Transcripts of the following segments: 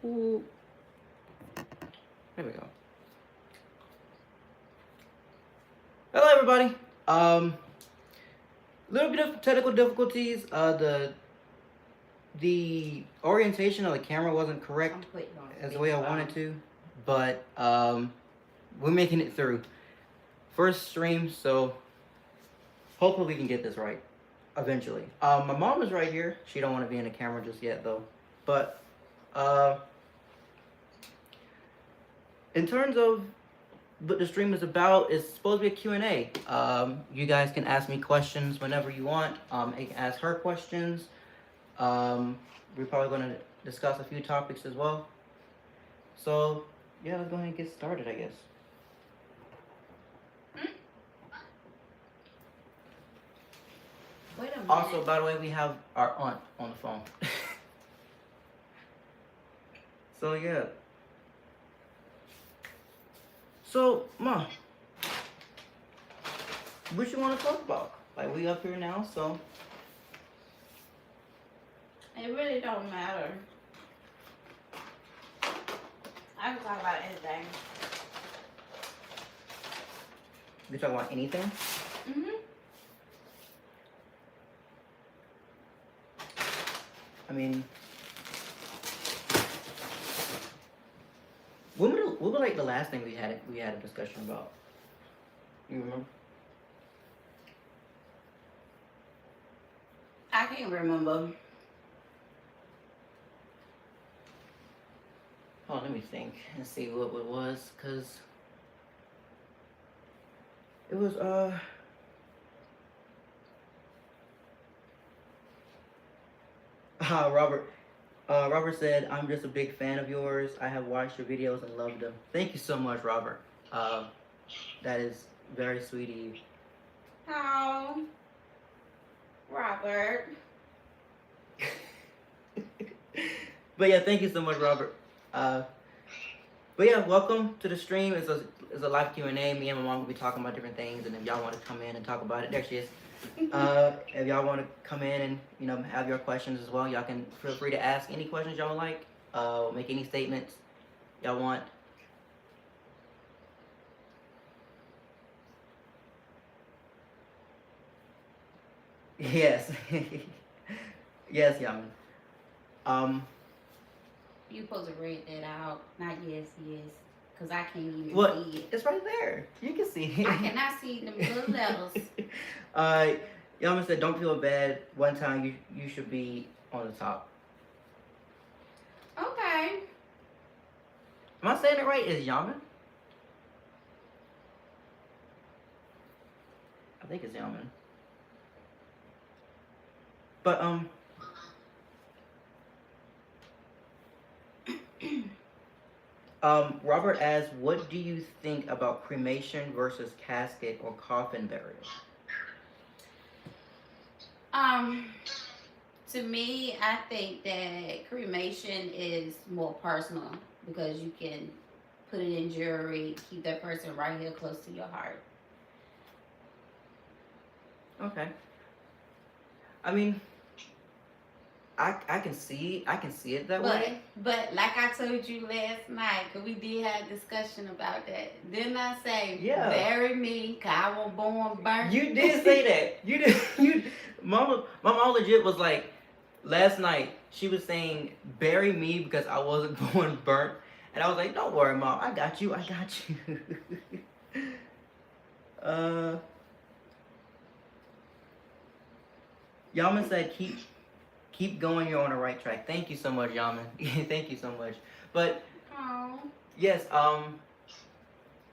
Ooh. There we go. Hello, everybody. Little bit of technical difficulties. The orientation of the camera wasn't correct as the way I wanted to, but we're making it through. First stream, so hopefully we can get this right eventually. My mom is right here. She don't want to be in the camera just yet though. But in terms of what the stream is about, it's supposed to be a Q&A. You guys can ask me questions whenever you want. You can ask her questions. We're probably going to discuss a few topics as well. So, yeah, let's go ahead and get started, I guess. Wait a minute. Also, by the way, we have our aunt on the phone. So, yeah. So, Ma, what you want to talk about? Like, we up here now, so. It really don't matter. I can talk about anything. We talk about anything? Mhm. I mean, what was like the last thing we had a discussion about? You remember? I can't remember. Oh, let me think and see what it was, cause it was Robert said, "I'm just a big fan of yours. I have watched your videos and loved them." Thank you so much, Robert. That is very sweet of you. Oh, Robert. But yeah, thank you so much, Robert. But yeah, welcome to the stream. It's a live Q&A. Me and my mom will be talking about different things, and if y'all want to come in and talk about it, there she is. If y'all want to come in and have your questions as well, y'all can feel free to ask any questions y'all like. Make any statements y'all want. Yes, yes, Yaman. You supposed to read that out. Not yes, because I can't even What? see it. It's right there. You can see it. I cannot see them little letters. Yaman said, "Don't feel bad. One time you should be on the top." Okay. Am I saying it right? Is Yaman? I think it's Yaman. But Robert asks, "What do you think about cremation versus casket or coffin burial?" To me, I think that cremation is more personal because you can put it in jewelry, keep that person right here close to your heart. Okay. I mean, I can see it that way. But like I told you last night, cause we did have a discussion about that. Didn't I say, Yeah. bury me, cause I was born burnt? You did say that. You did. My mom legit was like, last night she was saying, "Bury me because I wasn't born burnt," and I was like, "Don't worry, Mom. I got you. Yaman said, keep going. You're on the right track." Thank you so much, Yaman. Thank you so much. But yes,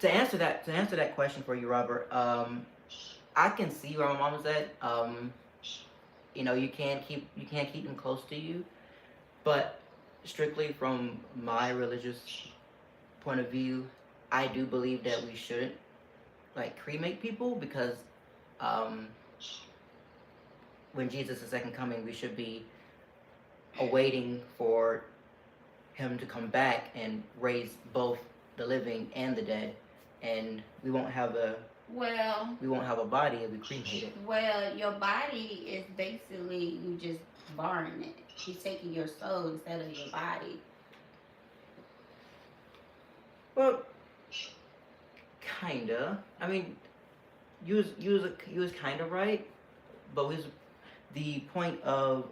to answer that question for you, Robert, I can see where my mom was at. You can't keep them close to you, but strictly from my religious point of view, I do believe that we shouldn't cremate people because when Jesus' second coming, we should be awaiting for him to come back and raise both the living and the dead, and we won't have a body if we cremate it. Well, your body is basically you just burn it. He's taking your soul instead of your body. Well, kinda. I mean, you was kinda right, but was the point of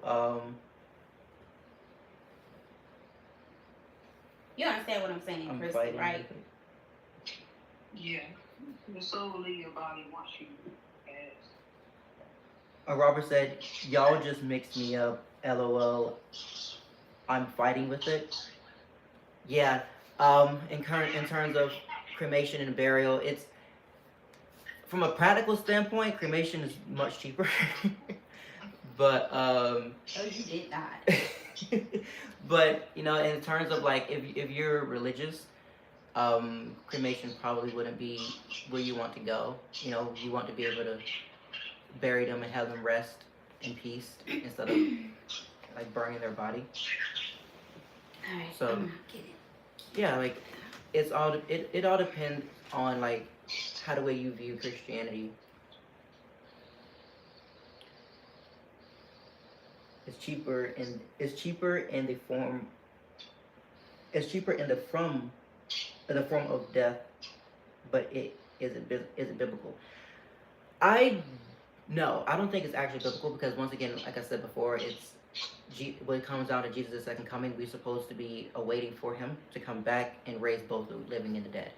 You understand what I'm saying, I'm Christy, fighting. right? Yeah. The soul of your body wants you as. Robert said, "Y'all just mixed me up. LOL. I'm fighting with it." Yeah. In terms of cremation and burial, it's from a practical standpoint, cremation is much cheaper. But Oh, you did not. but you know, in terms of like if you're religious, cremation probably wouldn't be where you want to go. You know, you want to be able to bury them and have them rest in peace instead of like burning their body. All right. So I'm not kidding. yeah, like it all depends on like how the way you view Christianity. It's cheaper in the form it's cheaper in the form of death, but it isn't biblical. I No, I don't think it's actually biblical because once again, like I said before, it's when it comes down to Jesus' second coming, we're supposed to be awaiting for him to come back and raise both the living and the dead.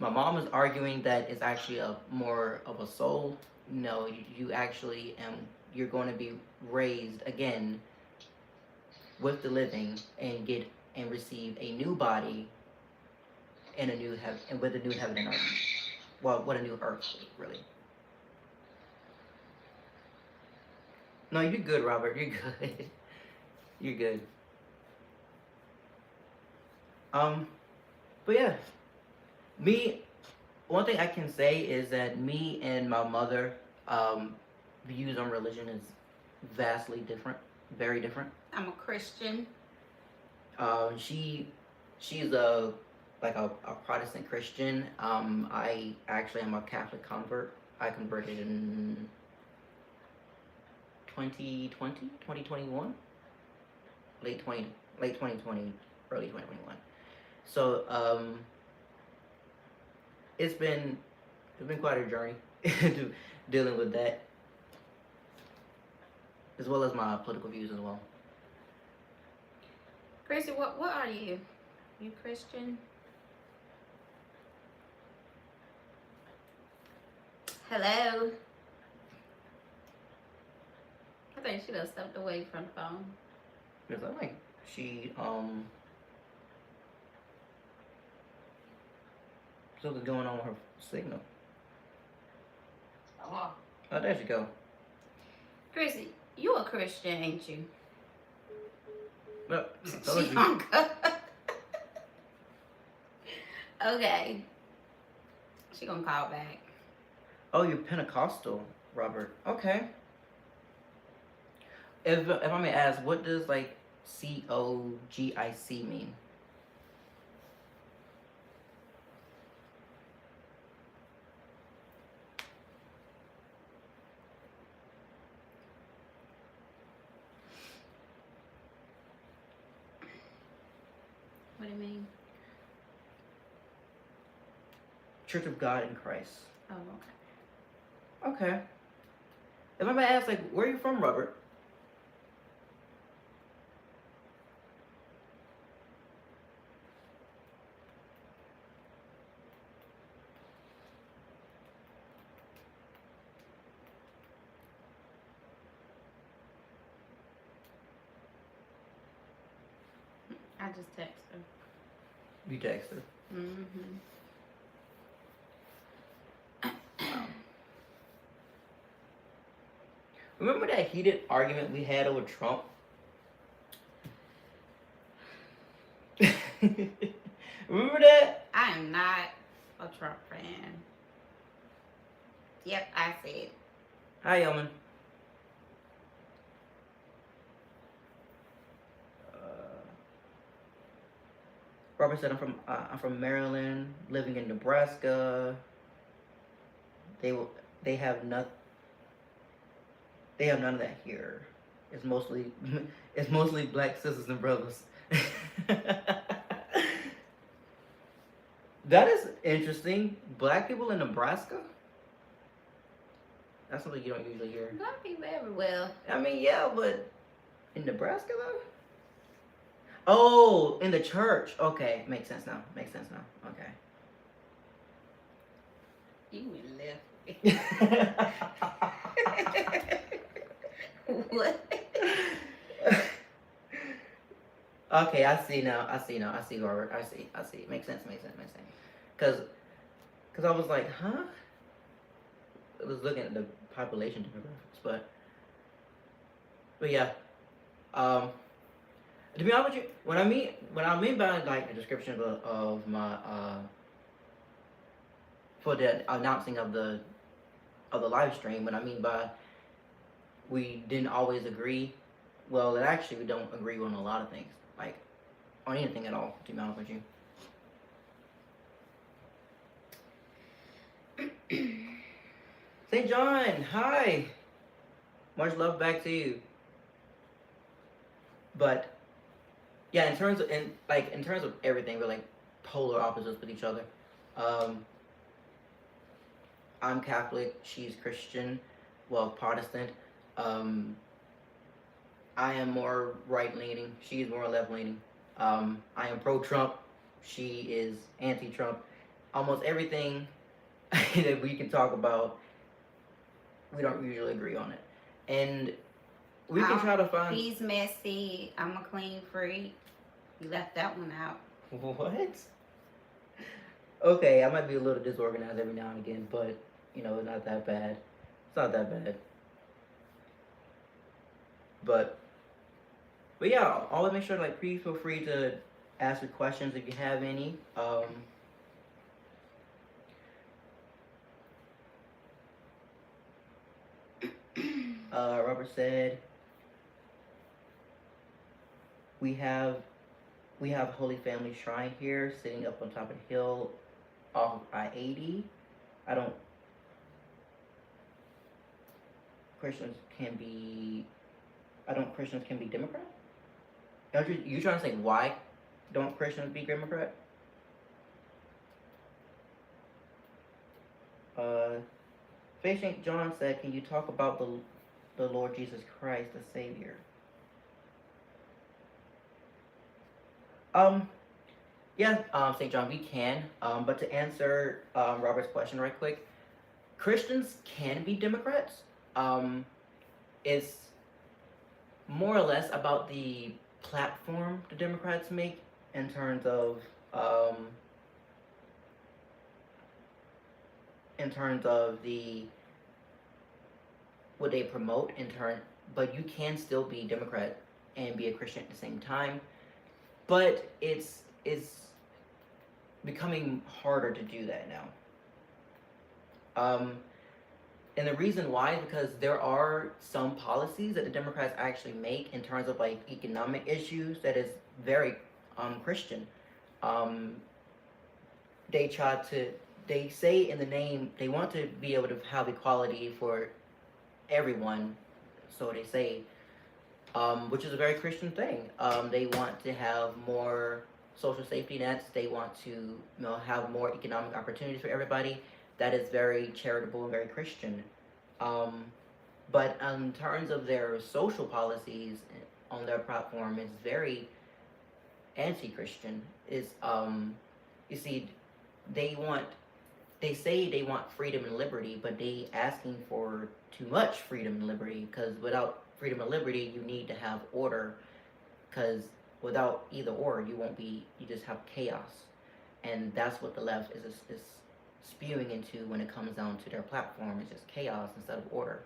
My mom is arguing that it's actually a more of a soul. No, you actually you're going to be raised again with the living and get and receive a new body and a new heaven and with a new heaven and earth. Well, what a new earth really. No, you're good, Robert. You're good. You're good. But yeah, one thing I can say is that me and my mother, views on religion is vastly different, very different. I'm a Christian. She's a Protestant Christian. I actually am a Catholic convert. I converted in 2020, 2021, late 2020, early 2021. So it's been quite a journey dealing with that, as well as my political views as well. Christy, what are you? You Christian? Hello? I think she done stepped away from the phone. Because I think she something's going on with her signal. Hello. Oh, there she go. Chrissy, you a Christian, ain't you? No, She hung up. Okay. She gonna call back. Oh, you're Pentecostal, Robert. Okay. If I may ask, what does like COGIC mean? What do you mean? Church of God in Christ. Oh, okay. Okay. If I may ask, like, where are you from, Robert? I just text her. You text her. Mm-hmm. Wow. Remember that heated argument we had over Trump? Remember that? I am not a Trump fan. Yep, I said. Hi, Yeoman. Robert said, I'm from Maryland, living in Nebraska. They have none of that here. It's mostly black sisters and brothers. That is interesting. Black people in Nebraska? That's something you don't usually hear. Black people everywhere. I mean, yeah, but in Nebraska though? Oh, in the church. Okay, makes sense now. Makes sense now. Okay. You went left. What? Okay, I see now. I see, Robert. I see. Makes sense. Cause I was like, huh? I was looking at the population demographics, but yeah. To be honest with you, when I mean by like the description of my for the announcing of the live stream, what I mean by we didn't always agree. Well, actually, we don't agree on a lot of things, like on anything at all. To be honest with you. St. John, hi. Much love back to you. But yeah, in terms of everything, we're like polar opposites with each other. I'm Catholic. She's Christian. Well, Protestant. I am more right leaning. She is more left leaning. I am pro Trump. She is anti Trump. Almost everything that we can talk about, we don't usually agree on it. And we can try to find. He's messy. I'm a clean freak. You left that one out. What? Okay, I might be a little disorganized every now and again, but not that bad. It's not that bad. But yeah, always make sure please feel free to ask your questions if you have any. Robert said we have Holy Family Shrine here, sitting up on top of the hill off of I-80. Christians can be Democrat? You trying to say why don't Christians be Democrat? Faith St. John said, can you talk about the Lord Jesus Christ, the Savior? Yeah, St. John, we can. But to answer Robert's question right quick, Christians can be Democrats. It's more or less about the platform the Democrats make in terms of the what they promote but you can still be Democrat and be a Christian at the same time. But it's becoming harder to do that now. And the reason why is because there are some policies that the Democrats actually make in terms of economic issues that is very Christian. They say in the name they want to be able to have equality for everyone, so they say, which is a very Christian thing. They want to have more social safety nets. They want to have more economic opportunities for everybody. That is very charitable and very Christian. But in terms of their social policies on their platform, it's very anti-Christian. You see, they say they want freedom and liberty, but they asking for too much freedom and liberty, because without freedom and liberty, you need to have order, because without either or, you just have chaos. And that's what the left is spewing into when it comes down to their platform. It's just chaos instead of order.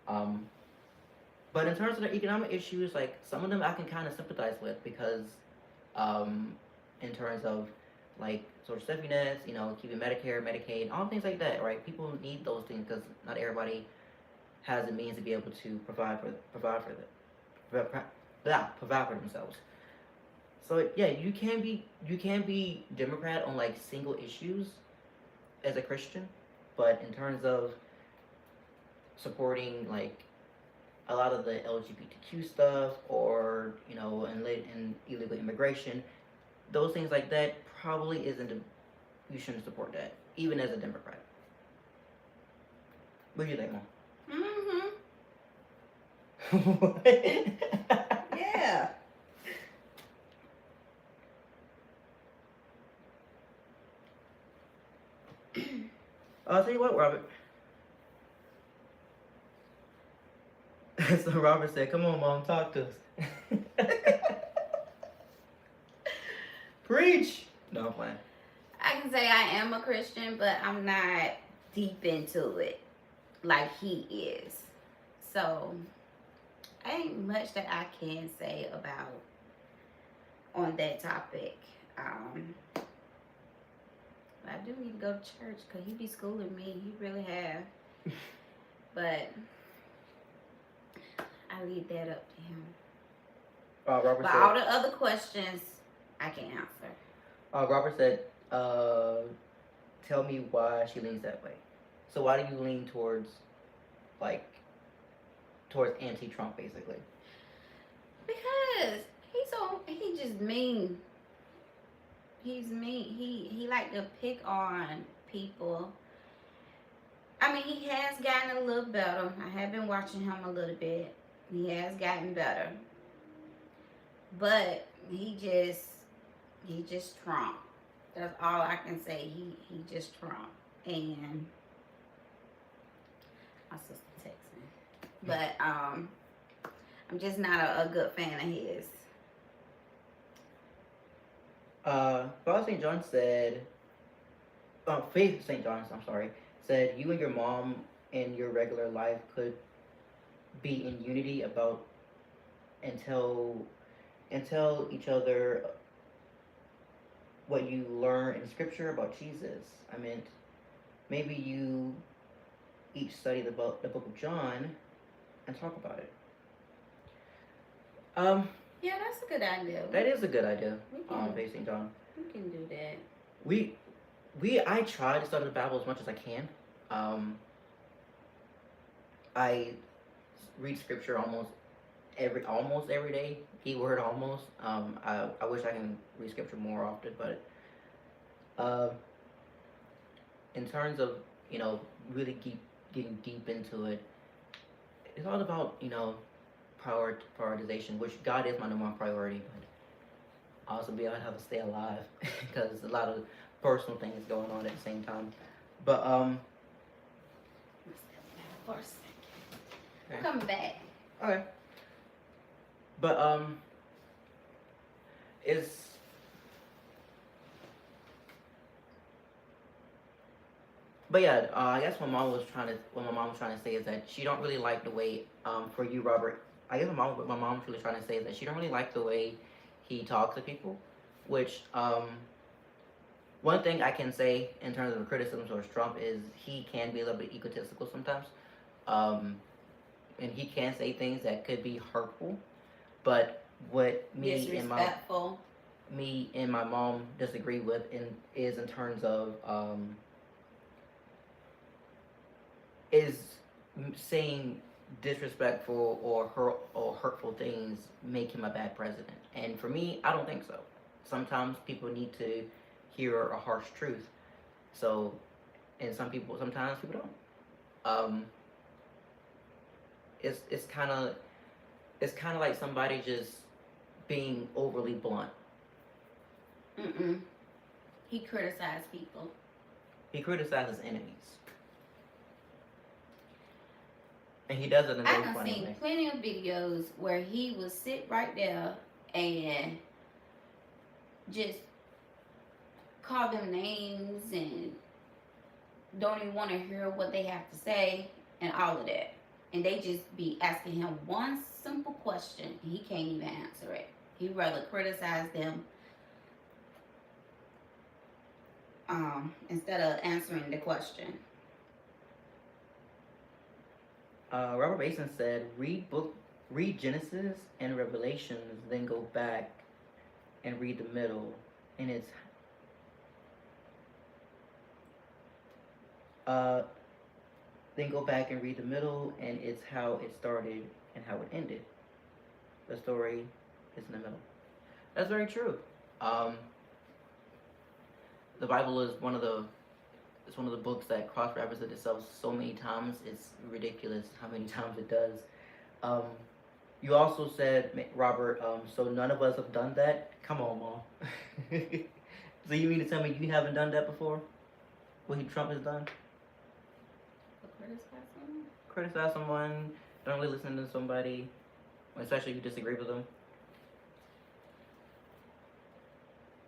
But in terms of the economic issues, some of them I can kind of sympathize with, because in terms of social safety nets, keeping Medicare, Medicaid, all things like that, right? People need those things because not everybody has the means to be able to provide for themselves. So yeah, you can be Democrat on single issues as a Christian, but in terms of supporting a lot of the LGBTQ stuff, or and illegal immigration, those things like that probably isn't you shouldn't support that, even as a Democrat. What do you think, Mom? What? Yeah. I'll tell you what, Robert. So Robert said, "Come on, Mom, talk to us." Preach. No, I'm playing. I can say I am a Christian, but I'm not deep into it like he is. So, ain't much that I can say about on that topic. But I do need to go to church because he be schooling me. He really have. But I leave that up to him. Robert But said, all the other questions, I can answer. Robert said, tell me why she leans that way. So why do you lean towards anti-Trump, basically? Because he just mean. He's mean. He like to pick on people. I mean, he has gotten a little better. I have been watching him a little bit. He has gotten better. But he just Trump. That's all I can say. He just Trump. And my sister texts me. But I'm just not a good fan of his. Father St. John said, Faith St. John, I'm sorry, said you and your mom in your regular life could be in unity about and tell each other what you learn in scripture about Jesus. I meant maybe you each study the book of John and talk about it. Yeah, that's a good idea. That is a good idea. We Faith St. John. can do that. I try to study the Bible as much as I can. I read scripture almost every day. Keyword almost. I wish I can read scripture more often, but in terms of really getting deep into it, it's all about prioritization, which God is my number one priority, but also be able to have to stay alive because a lot of personal things going on at the same time. But For a second. Okay. Come back. Okay. But it's but yeah, I guess what my mom was trying to say is that she don't really like the way for you, Robert. I guess what my mom was really trying to say is that she don't really like the way he talks to people, which one thing I can say in terms of criticism towards Trump is he can be a little bit egotistical sometimes, and he can say things that could be hurtful. But what me and my mom disagree with is in terms of is saying disrespectful or hurtful things make him a bad president. And for me, I don't think so. Sometimes people need to hear a harsh truth. So, and sometimes people don't. It's kind of like somebody just being overly blunt. He criticized people. He criticizes enemies. And he does it in a very funny way. I've seen plenty of videos where he will sit right there and just call them names and don't even want to hear what they have to say and all of that. And they just be asking him one simple question and he can't even answer it. He'd rather criticize them instead of answering the question. Robert Mason said, read Genesis and Revelations, then go back and read the middle, and it's then go back and read the middle, and it's how it started and how it ended. The story is in the middle. That's very true. the Bible is one of the it's one of the books that cross references itself so many times. It's ridiculous how many times it does. Um, you also said, Robert, so none of us have done that. Come on, Mom. So you mean to tell me you haven't done that before? What Trump has done? Criticize someone? Criticize someone, don't really listen to somebody, especially if you disagree with them.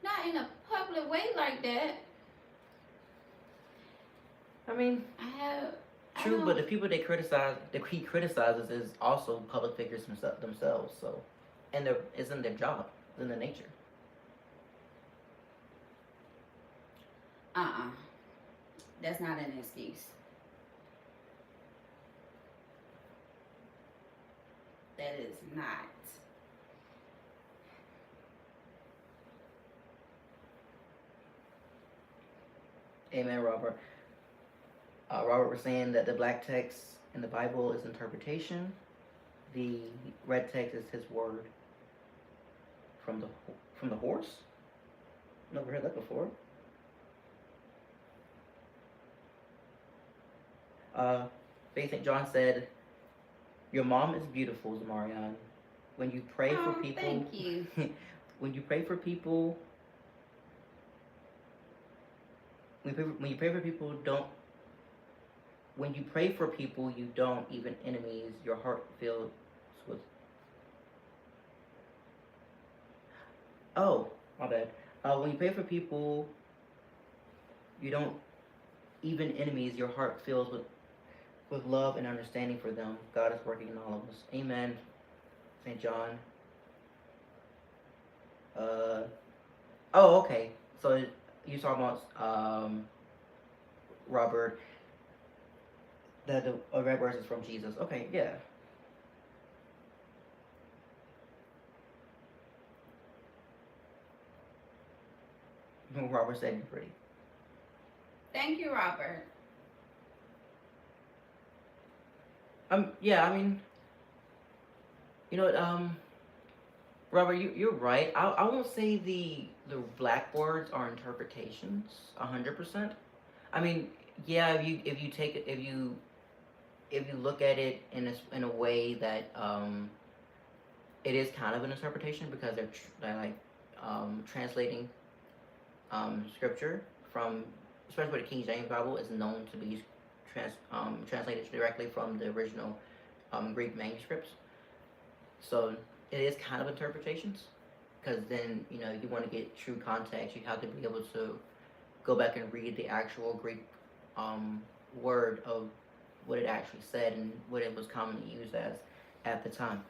Not in a public way like that. I mean, true, but the people that he criticizes is also public figures themselves. So, and it's in their job, it's in their nature. That's not an excuse. That is not. Amen, Robert. Robert was saying that the black text in the Bible is interpretation. The red text is his word. From the horse? Never heard that before. Faith St. John said, "Your mom is beautiful, Zamarian. When you pray for people, thank you. when you pray for people, when you pray for people, when you pray for people, you don't even enemies. Your heart fills with." Oh, my bad. When you pray for people, you don't even enemies. Your heart fills with love and understanding for them. God is working in all of us. Amen. St. John. Oh, okay. So you talking about Robert. The red verse is from Jesus. Okay, yeah. Robert said you're pretty. Thank you, Robert. Yeah, I mean, you know what, Robert, you're right. I won't say the black words are interpretations 100%. I mean, yeah, if you look at it in a way that it is kind of an interpretation because they're like translating scripture from, especially the King James Bible is known to be translated directly from the original Greek manuscripts. So it is kind of interpretations, because then you want to get true context. You have to be able to go back and read the actual Greek word of what it actually said and what it was commonly used as at the time.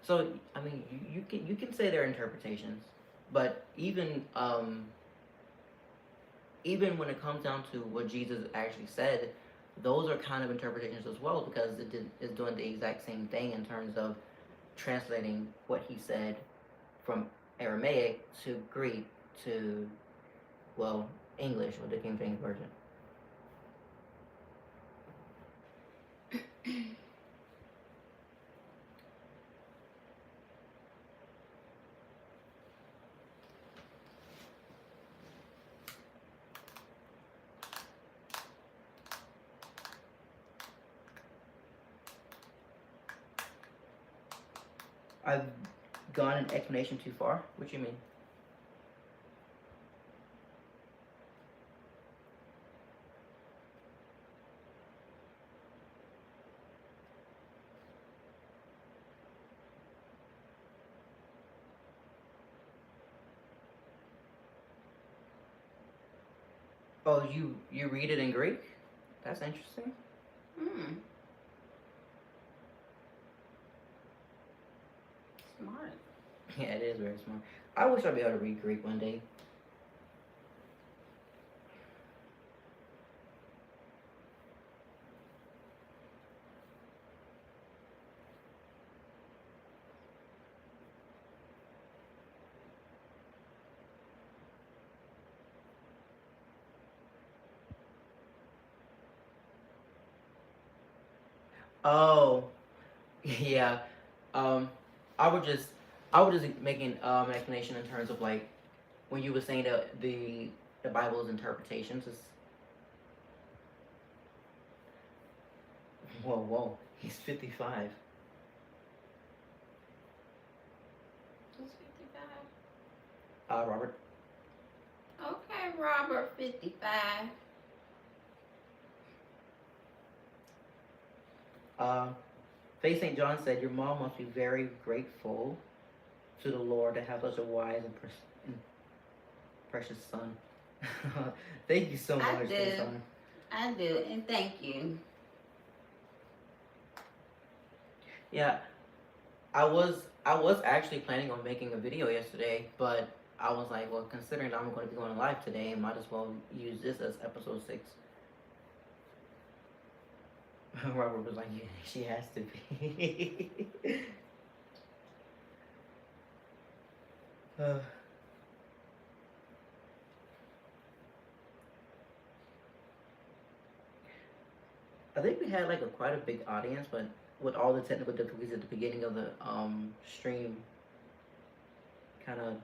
So I mean, you can say they're interpretations, but even when it comes down to what Jesus actually said, those are kind of interpretations as well, because it's doing the exact same thing in terms of translating what he said from Aramaic to Greek to, well, English with the King James Version. I've gone an explanation too far? What you mean? Oh, you read it in Greek? That's interesting. Smart. Yeah, it is very smart. I wish I'd be able to read Greek one day. Oh, yeah. Um, I would just making an explanation in terms of like when you were saying that the Bible's interpretations. It's, whoa, he's 55. Who's 55? Robert. Okay, Robert, 55. Faith St. John said, "Your mom must be very grateful to the Lord to have such a wise and precious son." Thank you so much, I do. Faith Son. I do, and thank you. Yeah, I was actually planning on making a video yesterday, but I was like, well, considering I'm going to be going live today, I might as well use this as episode 6. Robert was like, yeah, she has to be. I think we had like quite a big audience, but with all the technical difficulties at the beginning of the stream, kind of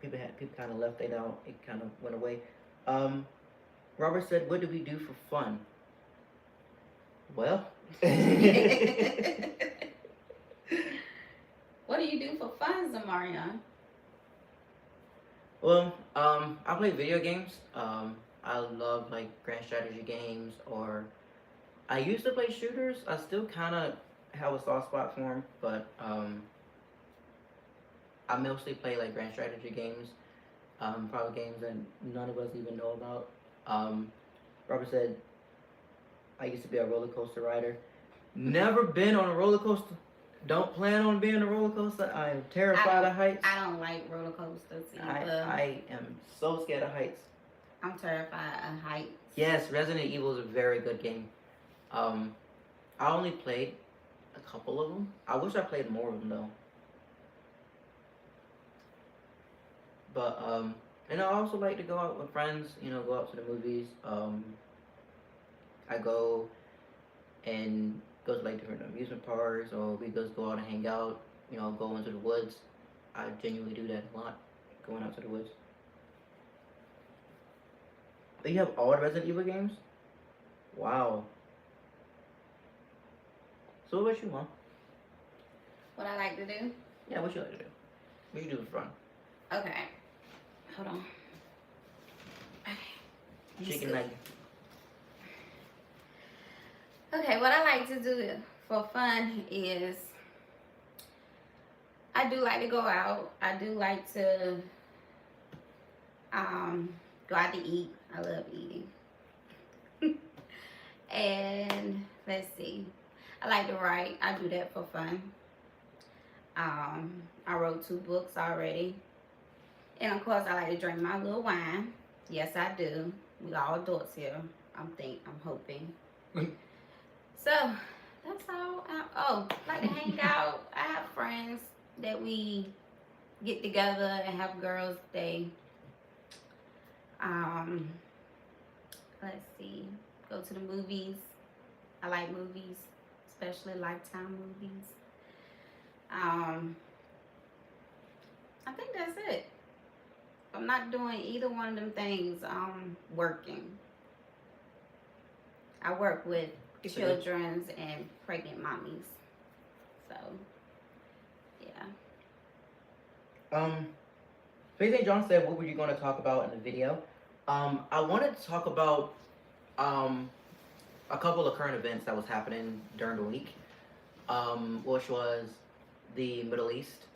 people kind of left it out. It kind of went away. Robert said, "What do we do for fun?" Well, What do you do for fun, Zamarion? well, I play video games. I love like grand strategy games, or I used to play shooters. I still kind of have a soft spot for them, but I mostly play like grand strategy games, probably games that none of us even know about. Robert said, "I used to be a roller coaster rider. Never been on a roller coaster. Don't plan on being on a roller coaster. I am terrified of heights. I don't like roller coasters either. I am so scared of heights. I'm terrified of heights. Yes, Resident Evil is a very good game. I only played a couple of them. I wish I played more of them though. But and I also like to go out with friends. You know, go out to the movies. I go and go to like different amusement parks, or we just go out and hang out. You know, go into the woods. I genuinely do that a lot, going out to the woods. But you have all the Resident Evil games? Wow. So what about you, Mom? What I like to do? Yeah, what you like to do? What you do for fun? Okay. Hold on. Okay. Chicken nugget. Okay, what I like to do for fun is I do like to go out. I do like to go out to eat. I love eating. And let's see. I like to write. I do that for fun. I wrote 2 books already. And of course I like to drink my little wine. Yes, I do. We all adults here. I'm hoping. So that's all. Like to hang out. I have friends that we get together and have girls' day. Let's see. Go to the movies. I like movies, especially Lifetime movies. I think that's it. I'm not doing either one of them things. I'm working. I work with children's and pregnant mommies. So, yeah. Faith St. John said, what were you going to talk about in the video? I wanted to talk about a couple of current events that was happening during the week, which was the Middle East.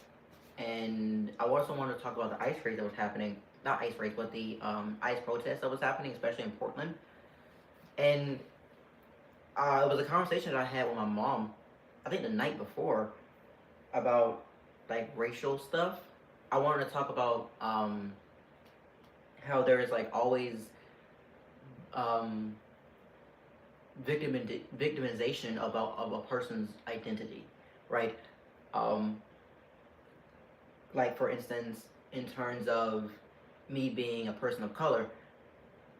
And I also wanted to talk about the ice race that was happening. Not ice race, but the ice protest that was happening, especially in Portland. And it was a conversation that I had with my mom, I think the night before, about like racial stuff. I wanted to talk about how there is like always victimization of a person's identity, right? Like for instance, in terms of me being a person of color,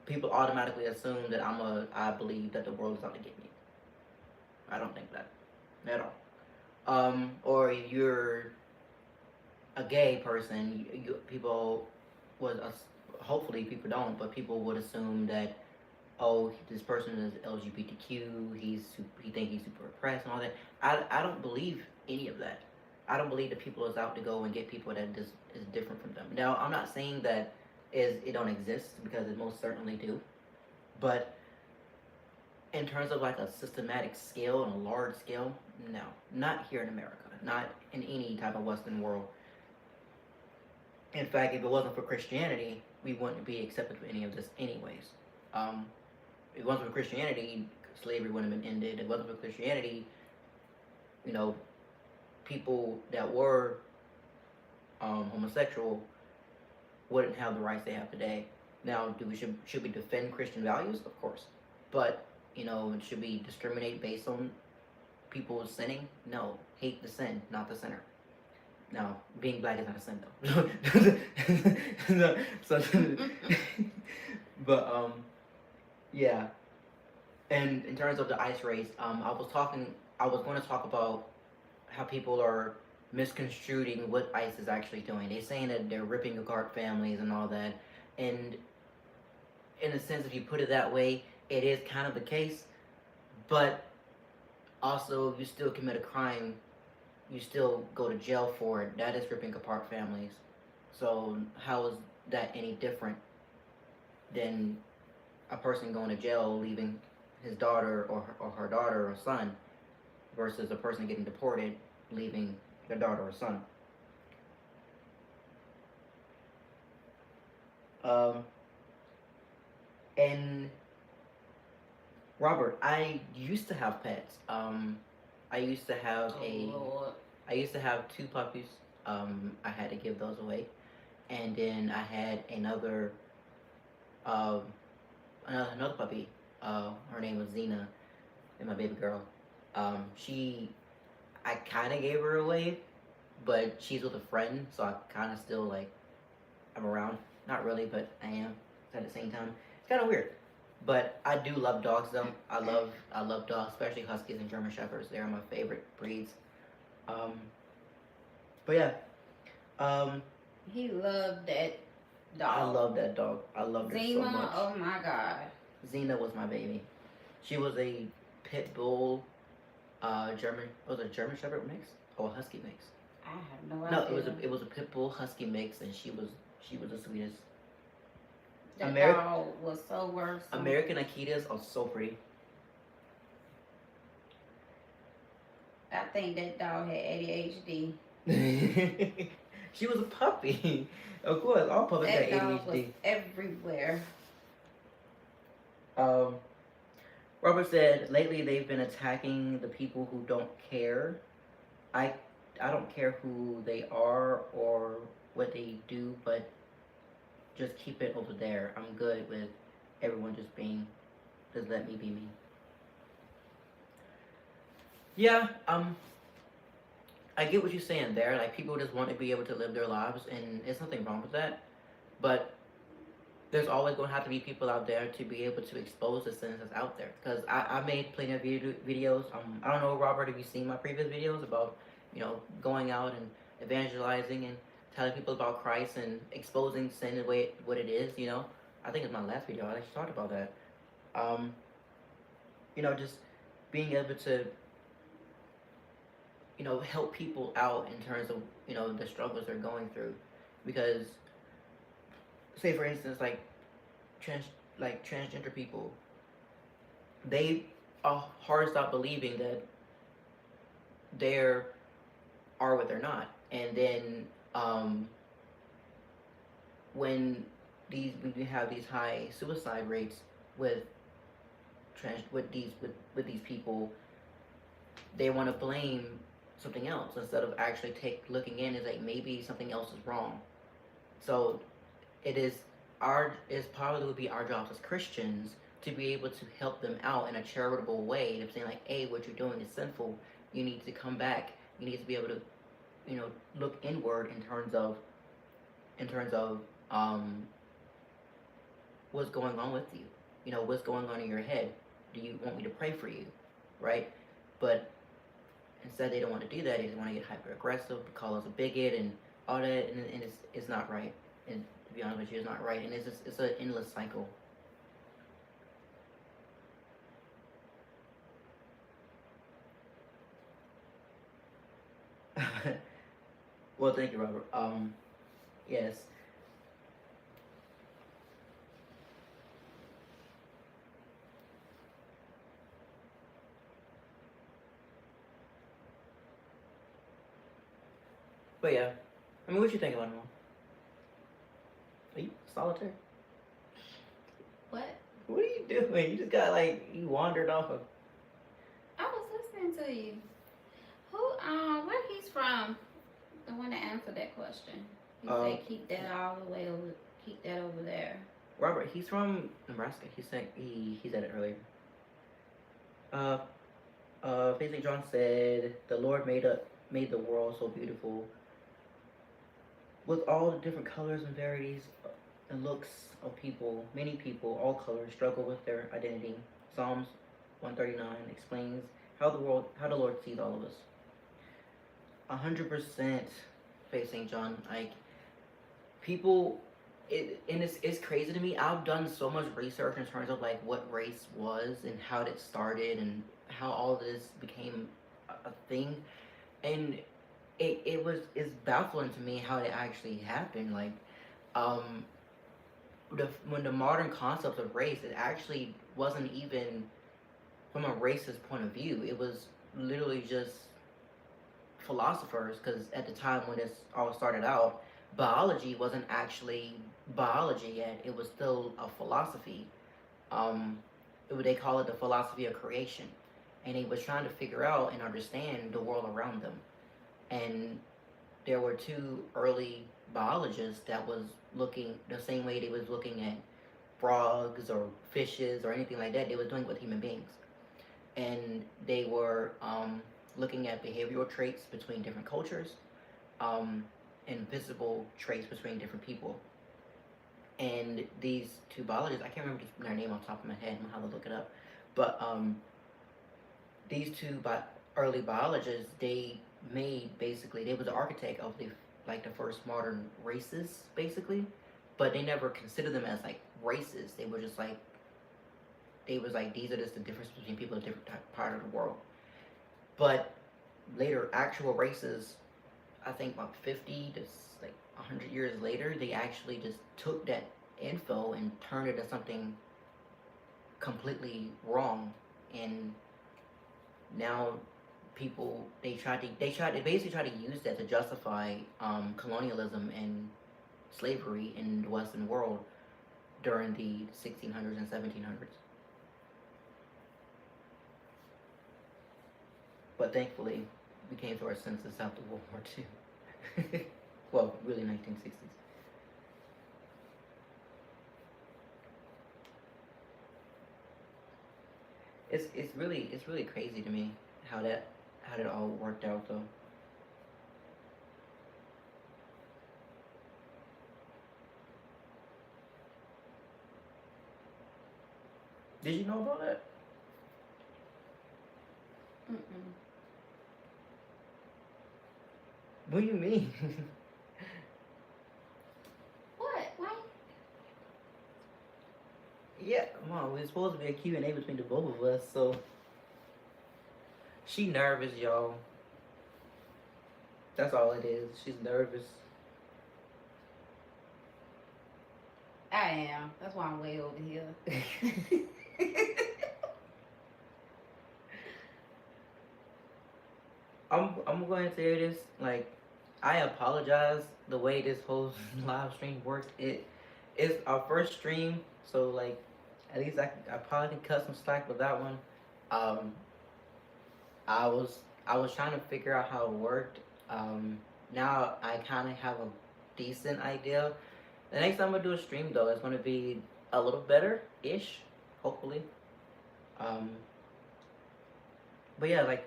people automatically assume that I believe that the world is out to get me. I don't think that at all. Or if you're a gay person, people was hopefully people don't, but people would assume that, oh, this person is LGBTQ, he think he's super oppressed and all that. I don't believe any of that. I don't believe that people is out to go and get people that just is different from them. Now, I'm not saying that it don't exist, because it most certainly do, but in terms of like a systematic scale and a large scale, no, not here in America, not in any type of Western world. In fact, if it wasn't for Christianity, we wouldn't be accepted for any of this anyways. If it wasn't for Christianity, slavery wouldn't have been ended. If it wasn't for Christianity, you know, people that were homosexual wouldn't have the rights they have today. Now, should we defend Christian values? Of course, but should we discriminate based on people sinning? No, hate the sin, not the sinner. Now, being black is not a sin though. No, so, but yeah. And in terms of the ice race, I was going to talk about how people are misconstruing what ICE is actually doing. They're saying that they're ripping apart families and all that. And in a sense, if you put it that way, it is kind of the case. But also, you still commit a crime, you still go to jail for it. That is ripping apart families. So how is that any different than a person going to jail, leaving his daughter or her daughter or son, versus a person getting deported, leaving their daughter or son? And Robert, I used to have pets. I used to have I used to have 2 puppies. I had to give those away, and then I had another puppy. Her name was Zena, and my baby girl. I kind of gave her away, but she's with a friend, so I kind of still I'm around. Not really, but I am at the same time. It's kind of weird. But I do love dogs though. I love dogs, especially Huskies and German Shepherds. They are my favorite breeds. But yeah. He loved that dog. I love that dog. I loved her so much. Oh my God. Xena was my baby. She was a pit bull, German. It was a German Shepherd mix or a Husky mix. I have no idea. No, it was a pit bull Husky mix, and she was the sweetest. That dog was so worth. American Akitas are so pretty. I think that dog had ADHD. She was a puppy. Of course, all puppies got ADHD. That dog was everywhere. Robert said, lately they've been attacking the people who don't care. I don't care who they are or what they do, but just keep it over there. I'm good with everyone just let me be me. Yeah, I get what you're saying there. Like, people just want to be able to live their lives, and there's nothing wrong with that. But there's always going to have to be people out there to be able to expose the sins that's out there. Because I made plenty of videos. I don't know, Robert, if you've seen my previous videos about, going out and evangelizing and telling people about Christ and exposing sin the way what it is, I think it's my last video. I actually talked about that. Just being able to, help people out in terms of, the struggles they're going through. Because, say for instance, transgender people, they are hard to stop believing that they're are what they're not. And then when we have these high suicide rates with these people, they want to blame something else instead of actually looking in and like, maybe something else is wrong. So it probably would be our jobs as Christians to be able to help them out in a charitable way, of saying like, hey, what you're doing is sinful. You need to come back. You need to be able to, look inward in terms of what's going on with you. What's going on in your head. Do you want me to pray for you, right? But instead, they don't want to do that. They just want to get hyper aggressive, call us a bigot, and all that, and it's not right. And To be honest with you, it's not right, and it's an endless cycle. Well, thank you, Robert. Yes. But yeah, I mean, what you think about him? Are you solitaire? What? What are you doing? You just got like you wandered off of. I was listening to you. Where he's from? The one that answered that question. He said keep that all the way over. Keep that over there. Robert, he's from Nebraska. He said he said it earlier. Basically, John said the Lord made the world so beautiful with all the different colors and varieties and looks of people. Many people, all colors, struggle with their identity. Psalms 139 explains how the Lord sees all of us. 100% facing John. Like people, it's crazy to me. I've done so much research in terms of like what race was and how it started and how all this became a thing, and it's baffling to me how it actually happened. Like, um, when the modern concept of race, it actually wasn't even from a racist point of view. It was literally just philosophers, because at the time when this all started out, biology wasn't actually biology yet. It was still a philosophy. They call it the philosophy of creation, and they was trying to figure out and understand the world around them. And there were two early biologists that was looking the same way they was looking at frogs or fishes or anything like that. They was doing it with human beings, and they were looking at behavioral traits between different cultures, and visible traits between different people. And these two biologists, I can't remember their name off the top of my head. I'm gonna have to look it up. But these two early biologists, they was the architect of the first modern races, basically. But they never considered them as like races. They were just like these are just the difference between people in different part of the world. But later, actual races, I think about 50 to like 100 years later, they actually just took that info and turned it into something completely wrong. And now people they basically try to use that to justify colonialism and slavery in the Western world during the 1600s and 1700s. But thankfully, we came to our senses after World War II. Well, really 1960s. It's really crazy to me how that all worked out though. Did you know about that? Mm-mm. What do you mean? What? Why? Yeah, Mom, it's supposed to be a Q&A between the both of us, so she nervous, y'all. That's all it is. She's nervous. I am. That's why I'm way over here. I'm going to say this, like, I apologize the way this whole live stream worked. It's our first stream, so like at least I probably can cut some slack with that one. Um, I was trying to figure out how it worked. Now I kind of have a decent idea. The next time I do a stream though, it's gonna be a little better ish, hopefully. Um, but yeah, like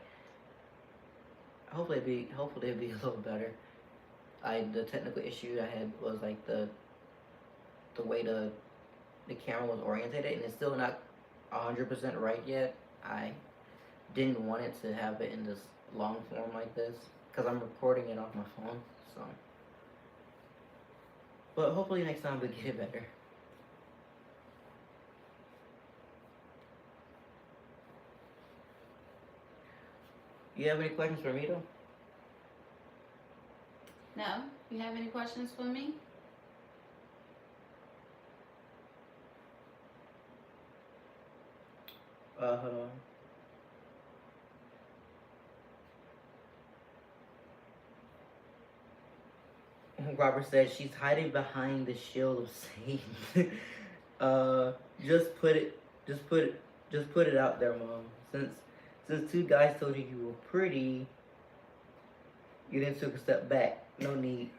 hopefully it'll be a little better. The technical issue I had was like the way the camera was oriented, and it's still not 100% right yet. I didn't want it to have it in this long form like this because I'm recording it off my phone. So But hopefully next time we get it better. You have any questions for me though? No? You have any questions for me? Hold on. Robert says she's hiding behind the shield of Satan. uh, just put it, just put it out there, Mom. Since two guys told you you were pretty, you then took a step back. No need.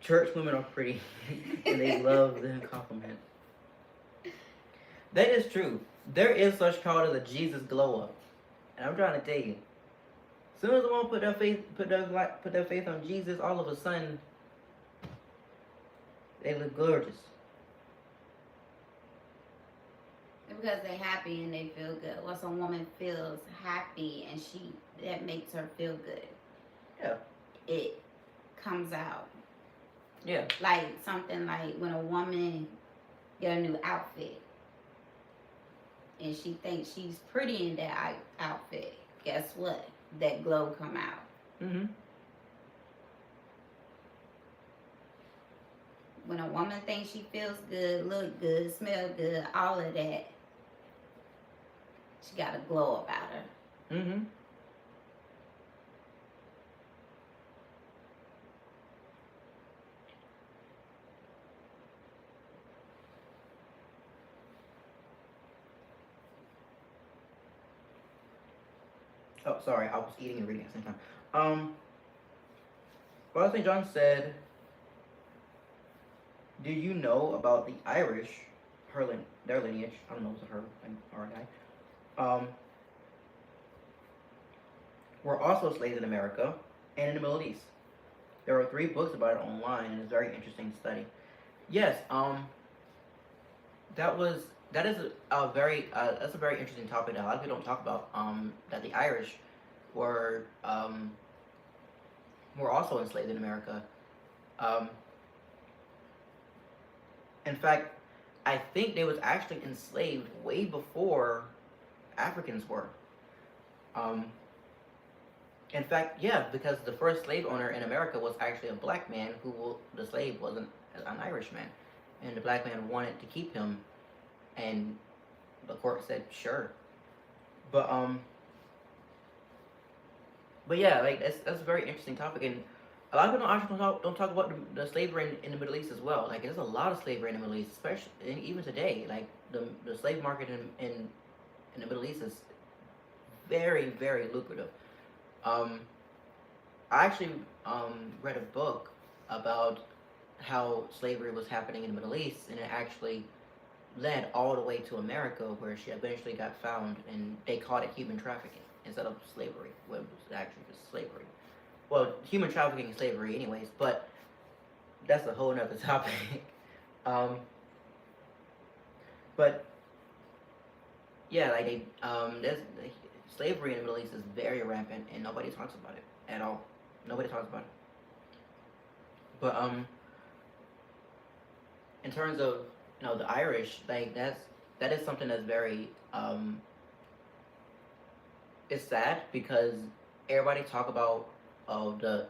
Church women are pretty, and they love the compliment. That is true. There is such called as a Jesus glow up, and I'm trying to tell you. As soon as the one put their faith on Jesus, all of a sudden they look gorgeous. Because they're happy and they feel good. Once a woman feels happy and that makes her feel good. Yeah. It comes out. Yeah. Like something like when a woman get a new outfit and she thinks she's pretty in that outfit, guess what? That glow come out. Mm-hmm. When a woman thinks she feels good, look good, smell good, all of that, she got a glow about her. Mm-hmm. Oh, sorry, I was eating and reading at the same time. Father St. John said, do you know about the Irish, their lineage? I don't know if it's a her or a guy. Were also slaves in America and in the Middle East. There are 3 books about it online, and it's a very interesting study. Yes, that is a very that's a very interesting topic that a lot of people don't talk about. That the Irish were also enslaved in America. In fact, I think they was actually enslaved way before Africans were. In fact, yeah, because the first slave owner in America was actually a black man the slave wasn't an Irishman. And the black man wanted to keep him, and the court said sure. But yeah, like that's a very interesting topic, and a lot of people don't talk about the slavery in the Middle East as well. Like there's a lot of slavery in the Middle East, especially even today. Like the slave market in the Middle East is very, very lucrative. I actually read a book about how slavery was happening in the Middle East, and it actually led all the way to America, where she eventually got found, and they called it human trafficking instead of slavery, when it was actually just slavery. Well, human trafficking is slavery anyways, but that's a whole nother topic. But yeah, like there's slavery in the Middle East is very rampant, and nobody talks about it at all. Nobody talks about it. But in terms of the Irish, like that is something that's very it's sad, because everybody talk about the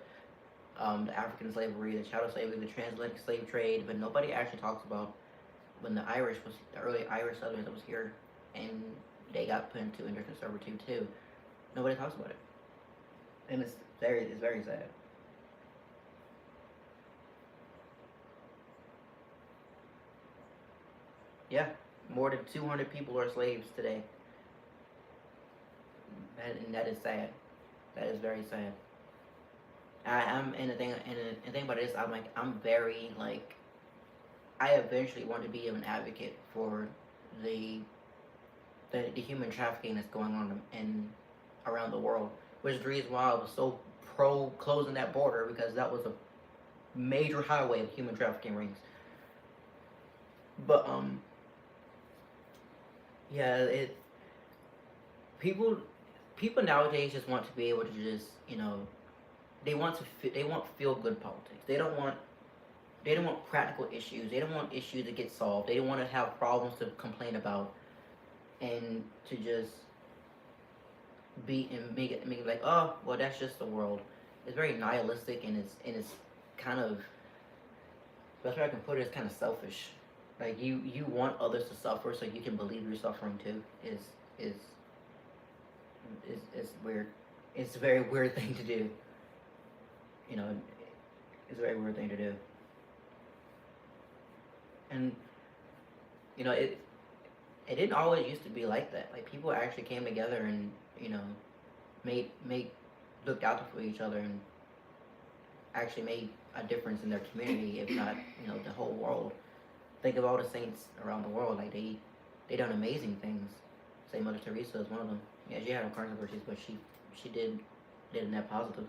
African slavery, the chattel slavery, the transatlantic slave trade, but nobody actually talks about when the early Irish settlers that was here, and they got put into indentured servitude too. Nobody talks about it, and it's very sad. Yeah, more than 200 people are slaves today, and that is sad. That is very sad. And the thing about it is, I'm very I eventually want to be an advocate for the human trafficking that's going on around the world, which is the reason why I was so pro closing that border, because that was a major highway of human trafficking rings. But yeah, people nowadays just want to be able to just they want feel good politics. They don't want they don't want practical issues. They don't want issues to get solved. They don't want to have problems to complain about, and to just be and make it like, oh, well, that's just the world. It's very nihilistic, and it's kind of, best way I can put it, it's kind of selfish. Like you want others to suffer so you can believe you're suffering too. Is is weird. It's a very weird thing to do. You know, it's a very weird thing to do. And you know, it didn't always used to be like that. Like people actually came together and made looked out for each other and actually made a difference in their community, if not the whole world. Think of all the saints around the world. Like they done amazing things. Say Mother Teresa is one of them. Yeah, she had her controversies, but she did a net positive.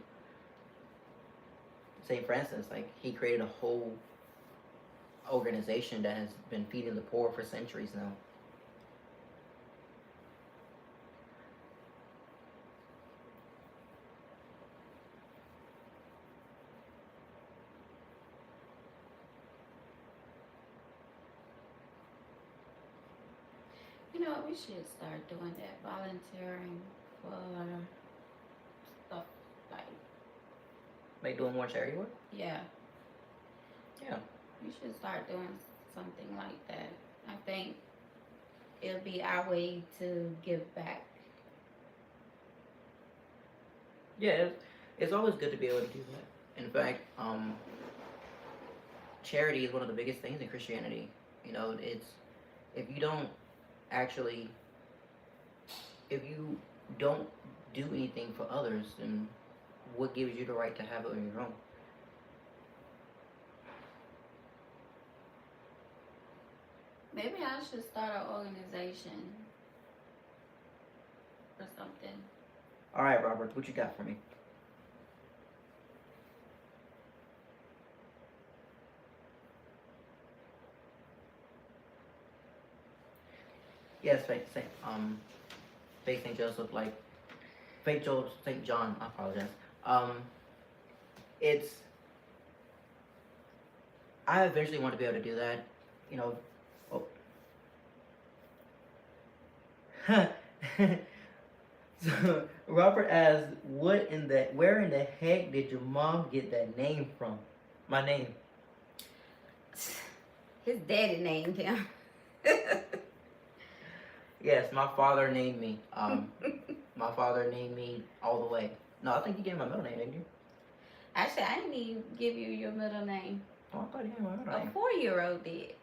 Saint Francis, like he created a whole organization that has been feeding the poor for centuries now. You know, we should start doing that, volunteering for stuff Like doing more charity work. yeah. Yeah. We should start doing something like that. I think it'll be our way to give back. Yeah, it's always good to be able to do that. In fact, charity is one of the biggest things in Christianity. It's if you don't actually, if you don't do anything for others, then what gives you the right to have it on your own? Maybe I should start an organization or something. All right, Robert, what you got for me? Yes, fake Saint Joseph, like fake Saint John. I apologize. It's I eventually want to be able to do that. Oh. So Robert asks, where in the heck did your mom get that name from? My name. His daddy named him. Yes, my father named me. My father named me all the way. No, I think he gave my middle name, didn't you? Actually, I didn't even give you your middle name. Oh, I thought he gave my middle A name. 4-year-old did.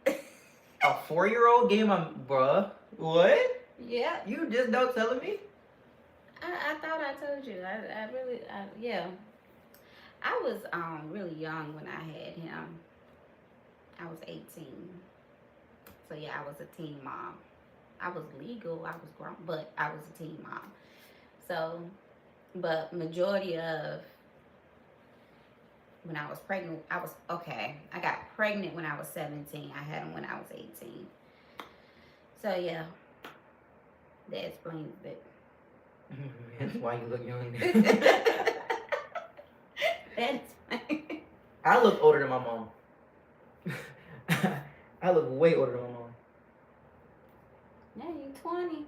A 4-year-old gave my bruh. What? Yeah. You just don't telling me? I thought I told you. Yeah. I was really young when I had him. I was 18. So yeah, I was a teen mom. I was legal, I was grown, but I was a teen mom. So, but majority of when I was pregnant, I got pregnant when I was 17. I had him when I was 18. So yeah, that explains it. That's why you look young. That's I look older than my mom. I look way older than my mom. now you're 20.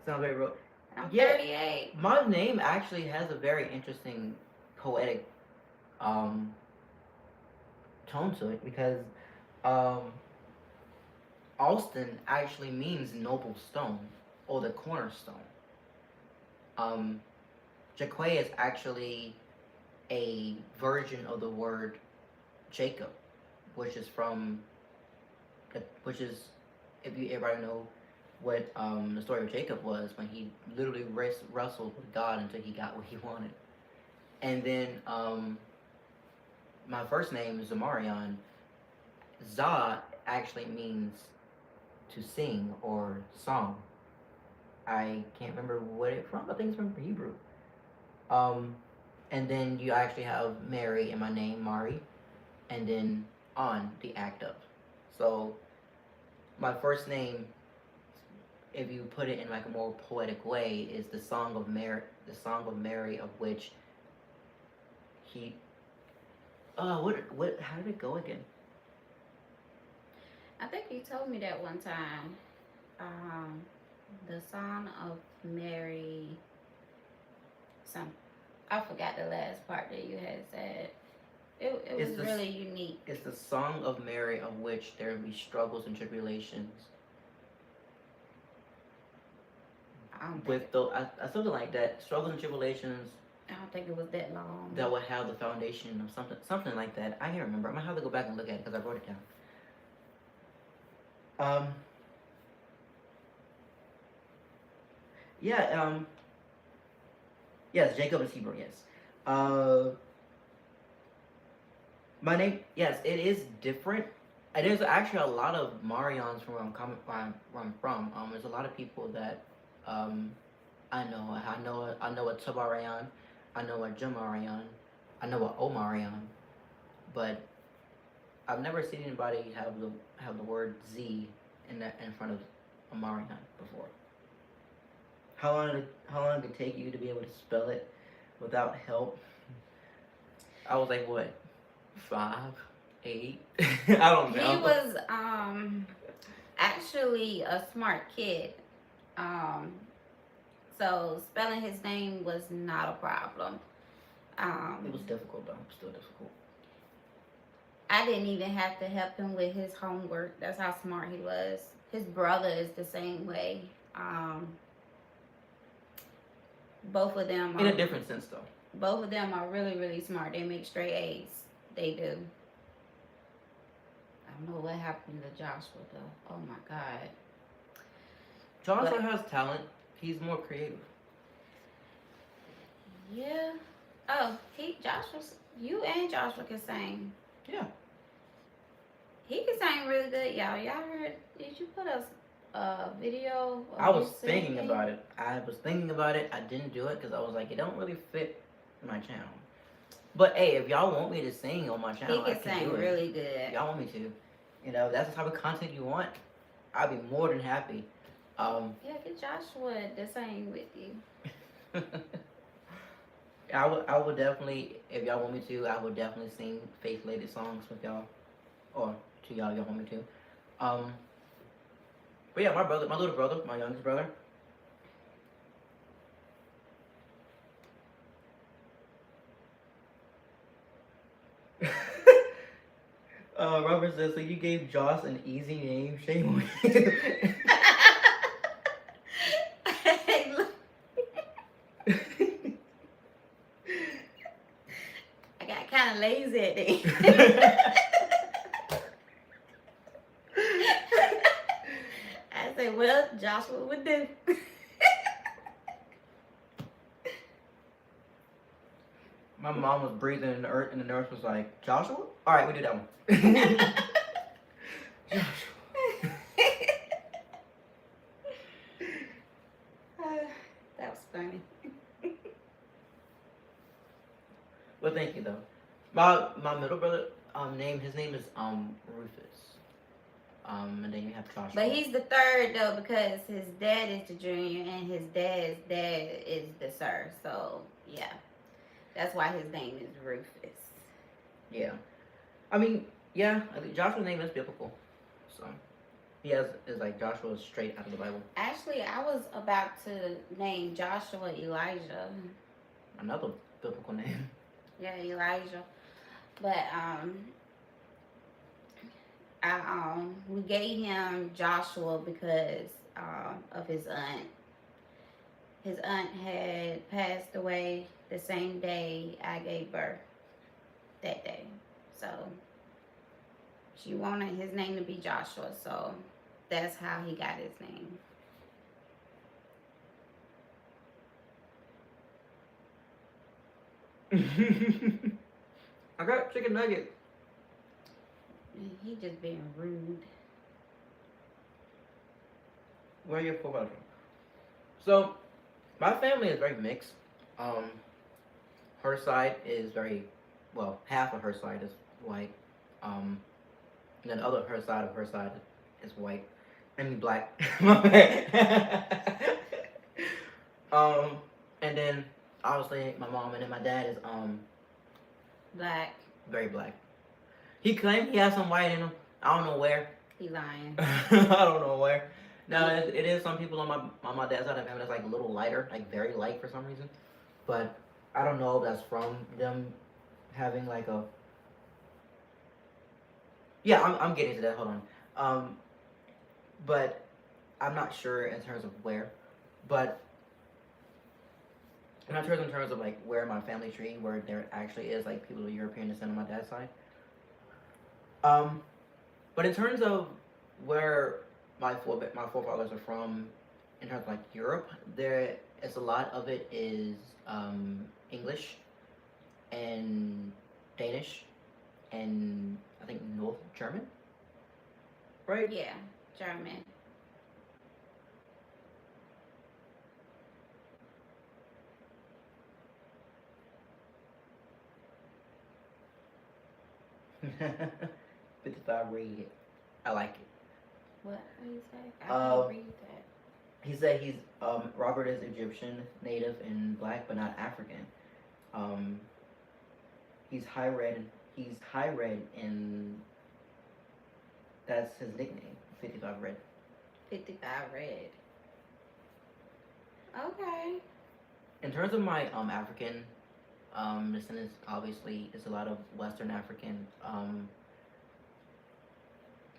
Sounds very real. I'm Yeah. 38. My name actually has a very interesting poetic tone to it, because Alston actually means noble stone, or the cornerstone. Jaquay is actually a version of the word Jacob, which is if you everybody know what the story of Jacob was, when he literally wrestled with God until he got what he wanted. And then my first name is Zamarion. Za actually means to sing or song. I can't remember what it's from. I think it's from Hebrew. And then you actually have Mary in my name, Mari, and then on the act of. So my first name, if you put it in like a more poetic way, is the Song of Mary, of which he how did it go again? I think you told me that one time. The Song of Mary. Some, I forgot the last part that you had said. It was really unique. It's the Song of Mary, of which there will be struggles and tribulations. With the something like that, struggles and tribulations. I don't think it was that long. That would have the foundation of something like that. I can't remember. I'm gonna have to go back and look at it because I wrote it down. Yeah. Yes, Jacob is Hebrew. Yes. My name. Yes, it is different. And there's actually a lot of Marians from where I'm from. There's a lot of people that I know. I know a Tabarian. I know a Jamarian. I know a Omarian. But I've never seen anybody have the word Z in front of a Marian before. How long did it take you to be able to spell it without help? I was like, what, 5, 8? I don't know. He was actually a smart kid. So spelling his name was not a problem. It was difficult though. Still difficult. I didn't even have to help him with his homework. That's how smart he was. His brother is the same way. Both of them in a different sense though. Both of them are really, really smart. They make straight A's. They do. I don't know what happened to Joshua though. Oh my God. Joshua has talent. He's more creative. Yeah. Oh, you and Joshua can sing. Yeah. He can sing really good, y'all. Y'all heard? Did you put a video? I was thinking about it. I didn't do it because I was like, it don't really fit my channel. But hey, if y'all want me to sing on my channel, I can sing really good. If y'all want me to, if that's the type of content you want, I'd be more than happy. Yeah, get Joshua to sing with you. I would definitely, if y'all want me to, I would definitely sing faith-related songs with y'all, or to y'all want me to. But yeah, my little brother, my youngest brother. Robert says, so you gave Josh an easy name, shame on you. I got kind of lazy at the I said, well, Joshua would do. My mom was breathing in the earth, and the nurse was like, Joshua? All right, we do that one. Joshua. That was funny. Well, thank you, though. My middle brother, his name is Rufus. And then you have Joshua. But he's the third, though, because his dad is the junior, and his dad's dad is the sir. So, yeah. That's why his name is Rufus. Yeah. I mean, yeah, I think Joshua's name is biblical. So, is like Joshua is straight out of the Bible. Actually, I was about to name Joshua Elijah. Another biblical name. Yeah, Elijah. But, we gave him Joshua because of his aunt. His aunt had passed away the same day I gave birth, that day. So she wanted his name to be Joshua, so that's how he got his name. I got chicken nugget. He just being rude. Where are your 4 children? So, my family is very mixed. Her side is half of her side is white. And then her side is white. And black. And then obviously my mom and then my dad is Black. Very black. He claimed he has some white in him. I don't know where. He lying. I don't know where. No, it is some people on my dad's side of the family that's like a little lighter, like very light for some reason. But I don't know if that's from them having like a. Yeah, I'm getting to that. Hold on. But I'm not sure in terms of where. But I'm not sure in terms of like where my family tree, where there actually is like people of European descent on my dad's side. But in terms of where my forefathers are from, in terms of like Europe, there is a lot of it is English and Danish and I think North German, right? Yeah, German. $55 read. I like it. What do you say? I didn't read that. He said he's Robert is Egyptian, native, and black, but not African. He's high red. He's high red, and that's his nickname. 55 Red. 55 red. Okay. In terms of my African descendants, obviously, it's a lot of Western African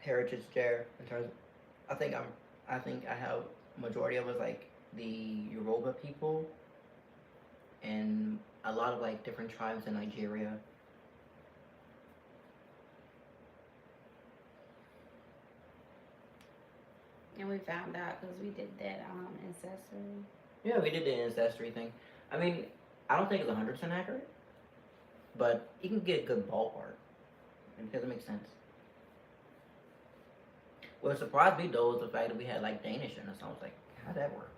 heritage there. In terms, I think I have majority of us like the Yoruba people, and a lot of like different tribes in Nigeria. And we found out because we did that ancestry. Yeah, we did the ancestry thing. I mean, I don't think it's 100% accurate, but you can get a good ballpark because it makes sense. What surprised me though was the fact that we had like Danish in us. I was like, how'd that work?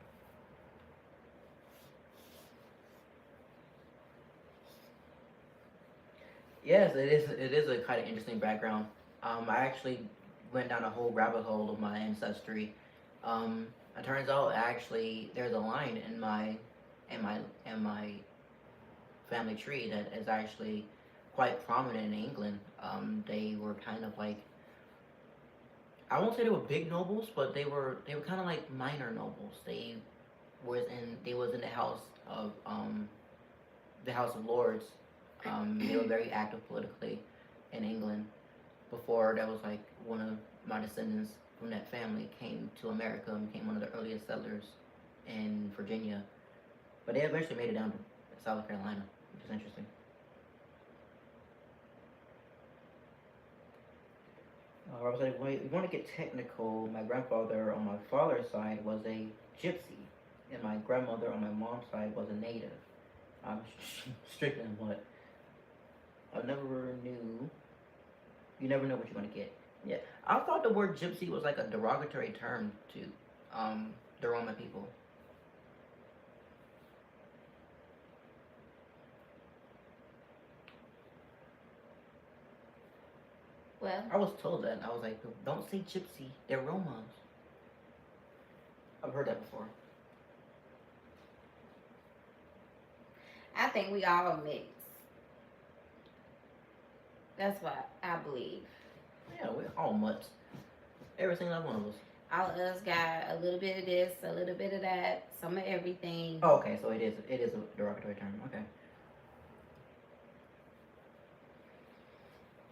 Yes, it is. It is a kind of interesting background. I actually went down a whole rabbit hole of my ancestry. It turns out actually there's a line in my family tree that is actually quite prominent in England. They were kind of like, I won't say they were big nobles, but they were kind of like minor nobles. They was in the House of Lords. They were very active politically in England. Before that was like one of my descendants from that family came to America and became one of the earliest settlers in Virginia. But they eventually made it down to South Carolina, which is interesting. I was like, well, you want to get technical. My grandfather on my father's side was a gypsy, and my grandmother on my mom's side was a native. I'm strictly what I never knew. You never know what you're gonna get. Yeah, I thought the word gypsy was like a derogatory term to the Roman people. Well, I was told that. I was like, don't say gypsy. They're Romans. I've heard that before. I think we all mix. That's what I believe. Yeah, we're all mutts. Every single one of us. All of us got a little bit of this, a little bit of that, some of everything. Oh, okay, so it is a derogatory term. Okay.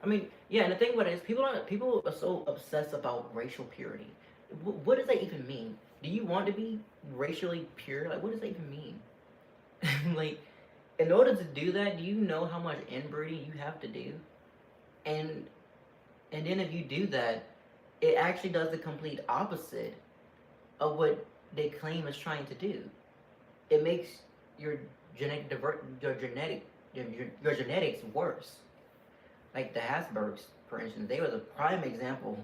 I mean, yeah, and the thing about it is, people are so obsessed about racial purity. What does that even mean? Do you want to be racially pure? Like, what does that even mean? Like, in order to do that, do you know how much inbreeding you have to do? And then if you do that, it actually does the complete opposite of what they claim is trying to do. It makes your genetics worse. Like the Habsburgs, for instance, they were the prime example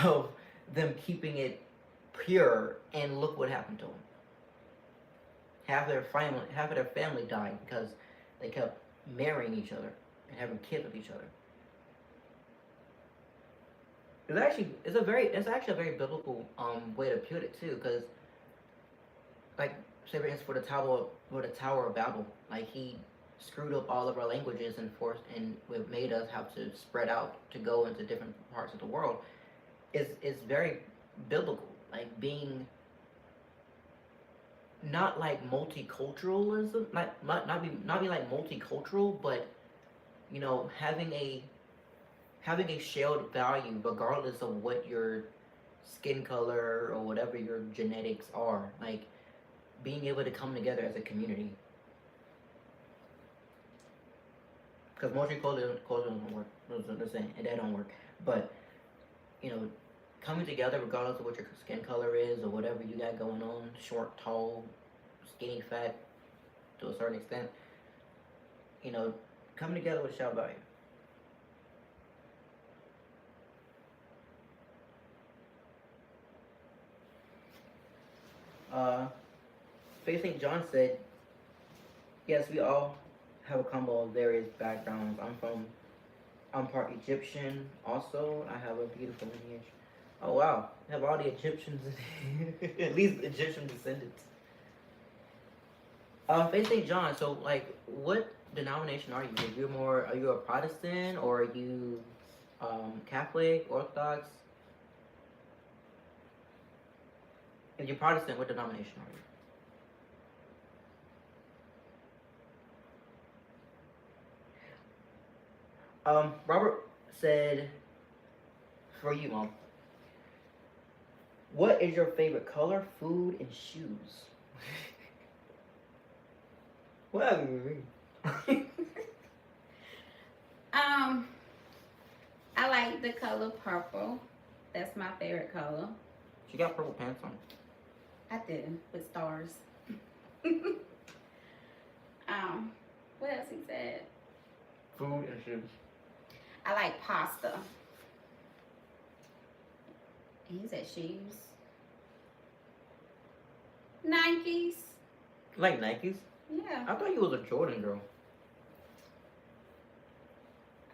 of them keeping it pure, and look what happened to them. Half of their family died because they kept marrying each other and having kids with each other. It's actually a very biblical way to put it too, because like say for instance for the Tower of Babel, like he screwed up all of our languages and forced and it made us have to spread out to go into different parts of the world is very biblical. Like being not like multiculturalism, not be like multicultural, but you know, having a shared value regardless of what your skin color or whatever your genetics are. Like being able to come together as a community. Because multicultural doesn't work. And that don't work. But you know, coming together regardless of what your skin color is or whatever you got going on, short, tall, skinny, fat, to a certain extent, you know, coming together with shared value. Faith St. John said, yes, we all have a combo of various backgrounds. I'm part Egyptian also. I have a beautiful lineage. Oh wow, I have all the Egyptians, at least Egyptian descendants. Faith St. John, so like what denomination are you? Are you a Protestant or are you Catholic, Orthodox? If you're Protestant, what denomination are you? Robert said, for you, Mom, what is your favorite color, food, and shoes? What have you read? I like the color purple. That's my favorite color. She got purple pants on. I did with stars. What else he said? Food and shoes. I like pasta. He said shoes. Nikes. Like Nikes? Yeah. I thought you was a Jordan girl.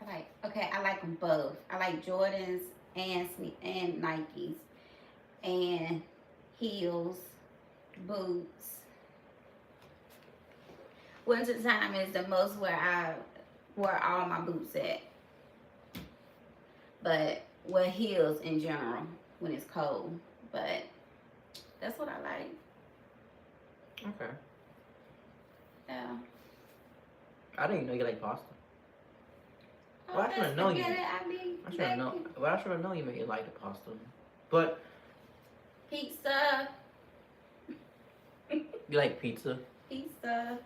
I like them both. I like Jordans and Nikes and heels, boots. Wintertime is the most where I wear all my boots at. But wear heels in general when it's cold. But that's what I like. Okay. Yeah. I didn't even know you like pasta. Oh, Well, I should have known you. I should have known. Well, I should have known you liked the pasta. But Pizza. you like pizza? Pizza.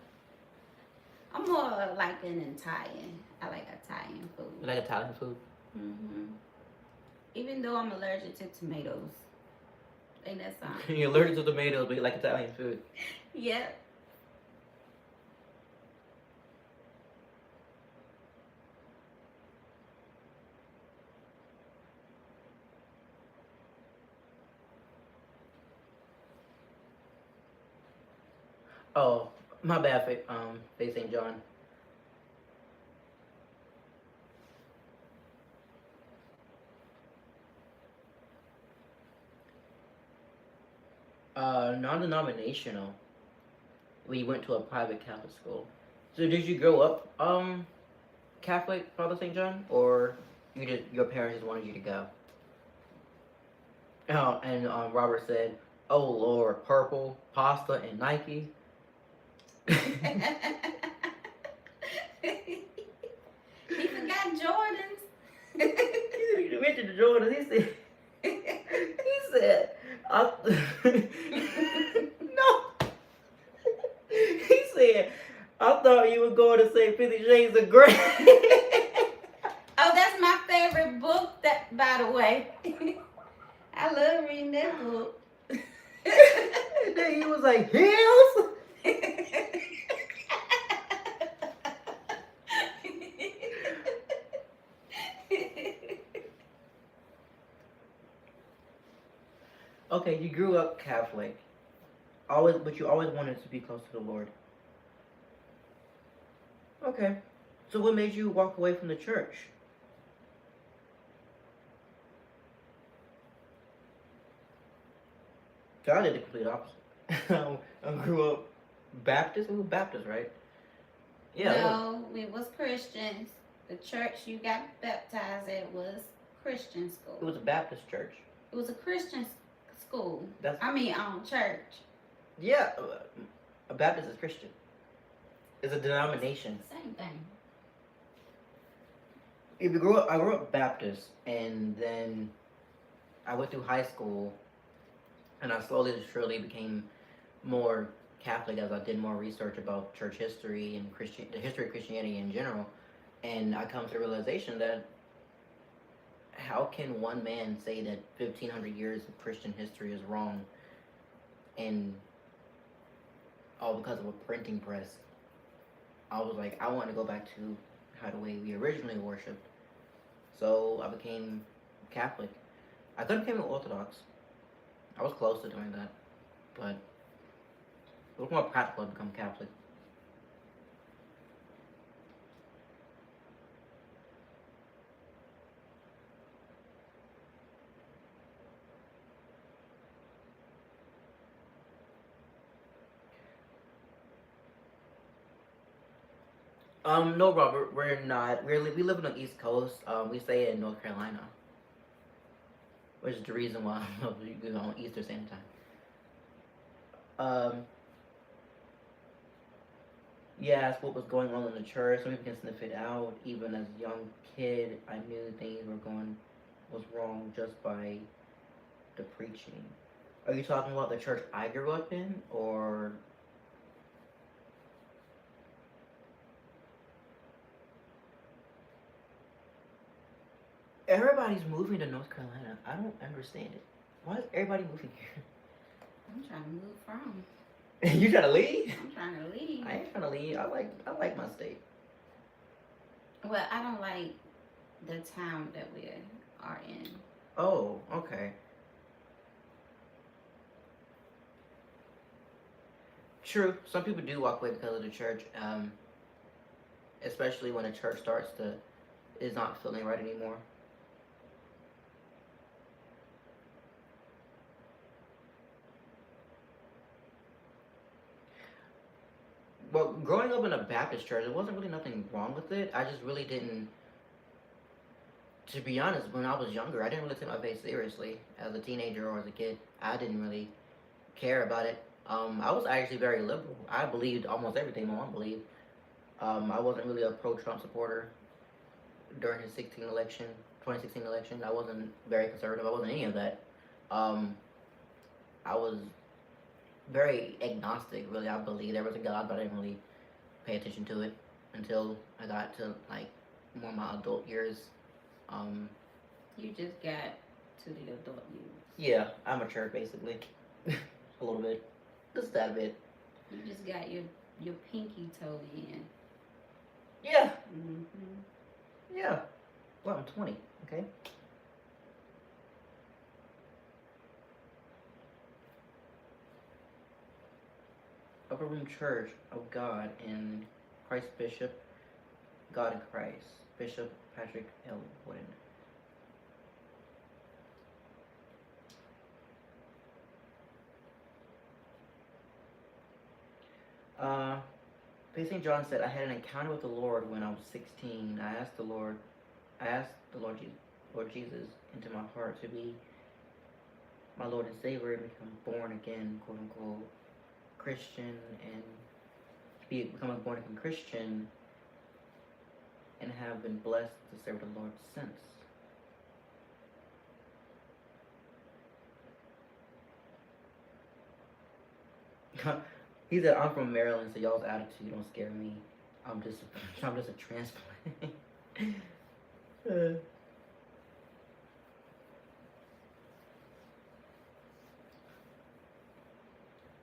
I'm more like an Italian. I like Italian food. You like Italian food? Even though I'm allergic to tomatoes. Ain't that something? You're allergic to tomatoes, but you like Italian food. Yep. Oh, my bad, Faith St. John. Non-denominational. We went to a private Catholic school. So did you grow up Catholic, Father St. John, or your parents just wanted you to go? Oh, and Robert said, "Oh Lord, purple, pasta, and Nike." He forgot Jordans. You mentioned the Jordan. He said, no. He said, I thought you were going to say 50 Shades of Grey. Oh, that's my favorite book, that, by the way. I love reading that book. And then he was like, heels? Okay, you grew up Catholic, but you always wanted to be close to the Lord. Okay, so what made you walk away from the church? So I did the complete opposite. I grew up Baptist. We were Baptist, right? Yeah, it was. No, we was Christians. The church you got baptized at was Christian school. It was a Baptist church. It was a Christian school. That's Church. yeah. A Baptist is Christian. It's a denomination. Same thing. If I grew up Baptist, and then I went through high school, and I slowly and surely became more Catholic as I did more research about church history and the history of Christianity in general. And I come to the realization that how can one man say that 1,500 years of Christian history is wrong, and all because of a printing press? I was like, I want to go back to how the way we originally worshipped. So I became Catholic. I could have become Orthodox. I was close to doing that, but it was more practical to become Catholic. No, Robert, we're not. We live on the East Coast. We stay in North Carolina, which is the reason why we're on Easter Standard Time. Yeah, that's what was going on in the church. Some people can sniff it out. Even as a young kid, I knew things was wrong just by the preaching. Are you talking about the church I grew up in, or? Everybody's moving to North Carolina. I don't understand it. Why is everybody moving here? I'm trying to move from. You trying to leave? I'm trying to leave. I ain't trying to leave. I like my state. Well, I don't like the town that we are in. Oh, okay. True. Some people do walk away because of the church. Especially when a church is not feeling right anymore. Well, growing up in a Baptist church, there wasn't really nothing wrong with it. I just really didn't. To be honest, when I was younger, I didn't really take my faith seriously. As a teenager or as a kid, I didn't really care about it. I was actually very liberal. I believed almost everything my mom believed. I wasn't really a pro-Trump supporter during his 2016 election. I wasn't very conservative. I wasn't any of that. I was very agnostic, really. I believed there was a God, but I didn't really pay attention to it until I got to like more of my adult years. You just got to the adult years. Yeah, I'm mature basically. A little bit. Just that bit. You just got your pinky toe in. Yeah. Mm-hmm. Yeah. Well, I'm 20, okay? Upper Room Church of God in Christ Bishop, God in Christ, Bishop Patrick L. Wooden. St. John said, I had an encounter with the Lord when I was 16. I asked the Lord Jesus into my heart to be my Lord and Savior and become born again, quote unquote, Christian, and become a born again Christian, and have been blessed to serve the Lord since. He said, I'm from Maryland, so y'all's attitude don't scare me. I'm just a transplant.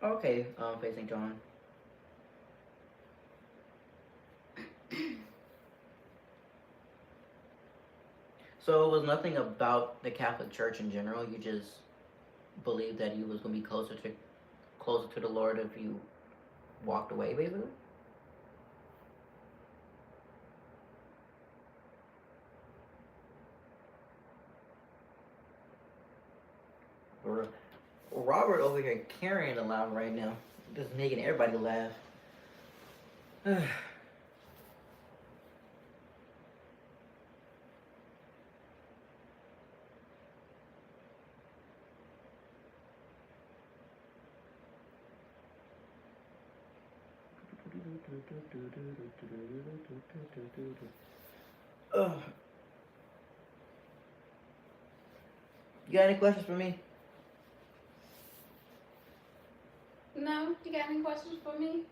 Okay, Faith St. John. So it was nothing about the Catholic Church in general. You just believed that you was gonna be closer to the Lord if you walked away, basically. Robert over here carrying a lot right now, just making everybody laugh. Ugh. You got any questions for me? No, you got any questions for me?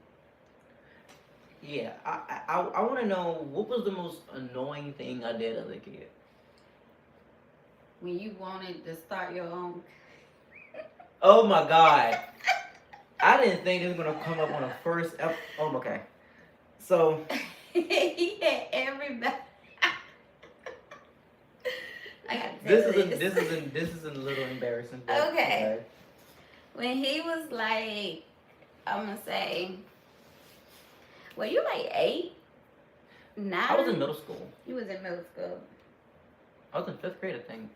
Yeah, I want to know what was the most annoying thing I did as a kid. When you wanted to start your own. Oh my God, I didn't think it was gonna come up on the first. Oh, okay. So He had everybody. I gotta tell this is a little embarrassing. But Okay. When he was like, I'm gonna say, well, you like 8, 9? I was in middle school. You was in middle school. I was in 5th grade, I think.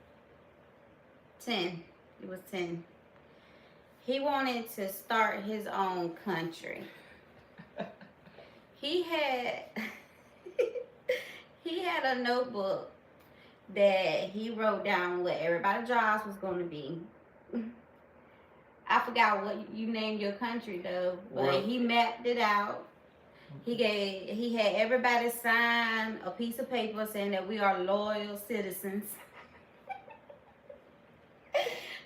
10. He was 10. He wanted to start his own country. He had he had a notebook that he wrote down what everybody's jobs was going to be. I forgot what you named your country though, but he mapped it out. He had everybody sign a piece of paper saying that we are loyal citizens.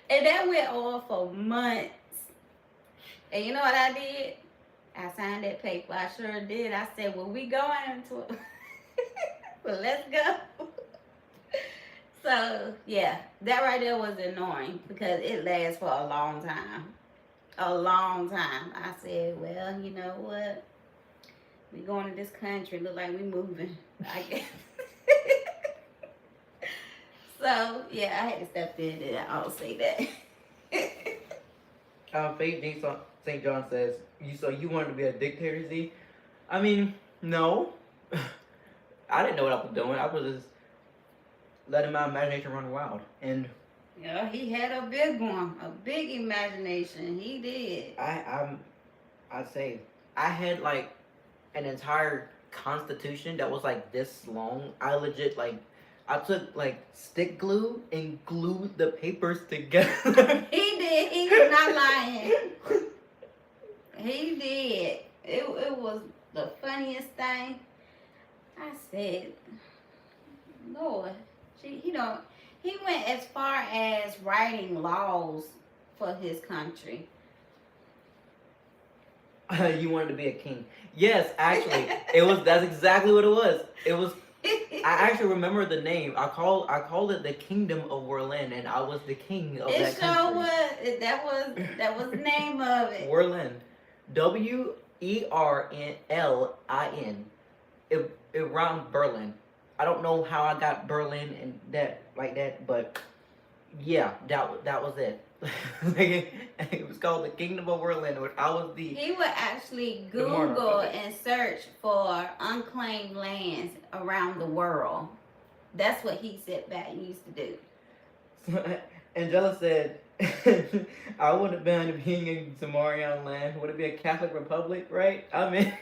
And that went on for months. And you know what I did? I signed that paper. I sure did. I said, well, we going to it. Well, let's go. So, yeah, that right there was annoying because it lasts for a long time. A long time. I said, well, you know what? We going to this country. Look like we moving. I guess. So, yeah, I had to step in and I'll say that. Faith D. St. John says, so you wanted to be a dictator, Z? I mean, no. I didn't know what I was doing. I was just letting my imagination run wild. And yeah, he had a big one, a big imagination. He did. I'd say I had like an entire constitution that was like this long. I legit I took like stick glue and glued the papers together. He did. He's not lying. He did. It was the funniest thing. I said, Lord, he went as far as writing laws for his country. You wanted to be a king. Yes, actually, that's exactly what it was. It was. I actually remember the name. I called it the Kingdom of Berlin, and I was the king of that country. It sure was. That was the name of it. Berlin, Werlin. It rhymed Berlin. I don't know how I got Berlin and that like that, but yeah, that was it. It was called the Kingdom of Berlin, which I was the. He would actually Google and search for unclaimed lands around the world. That's what he sat back and used to do. Angela said, I wouldn't have been being in Samarian land. Would it be a Catholic republic, right? I mean,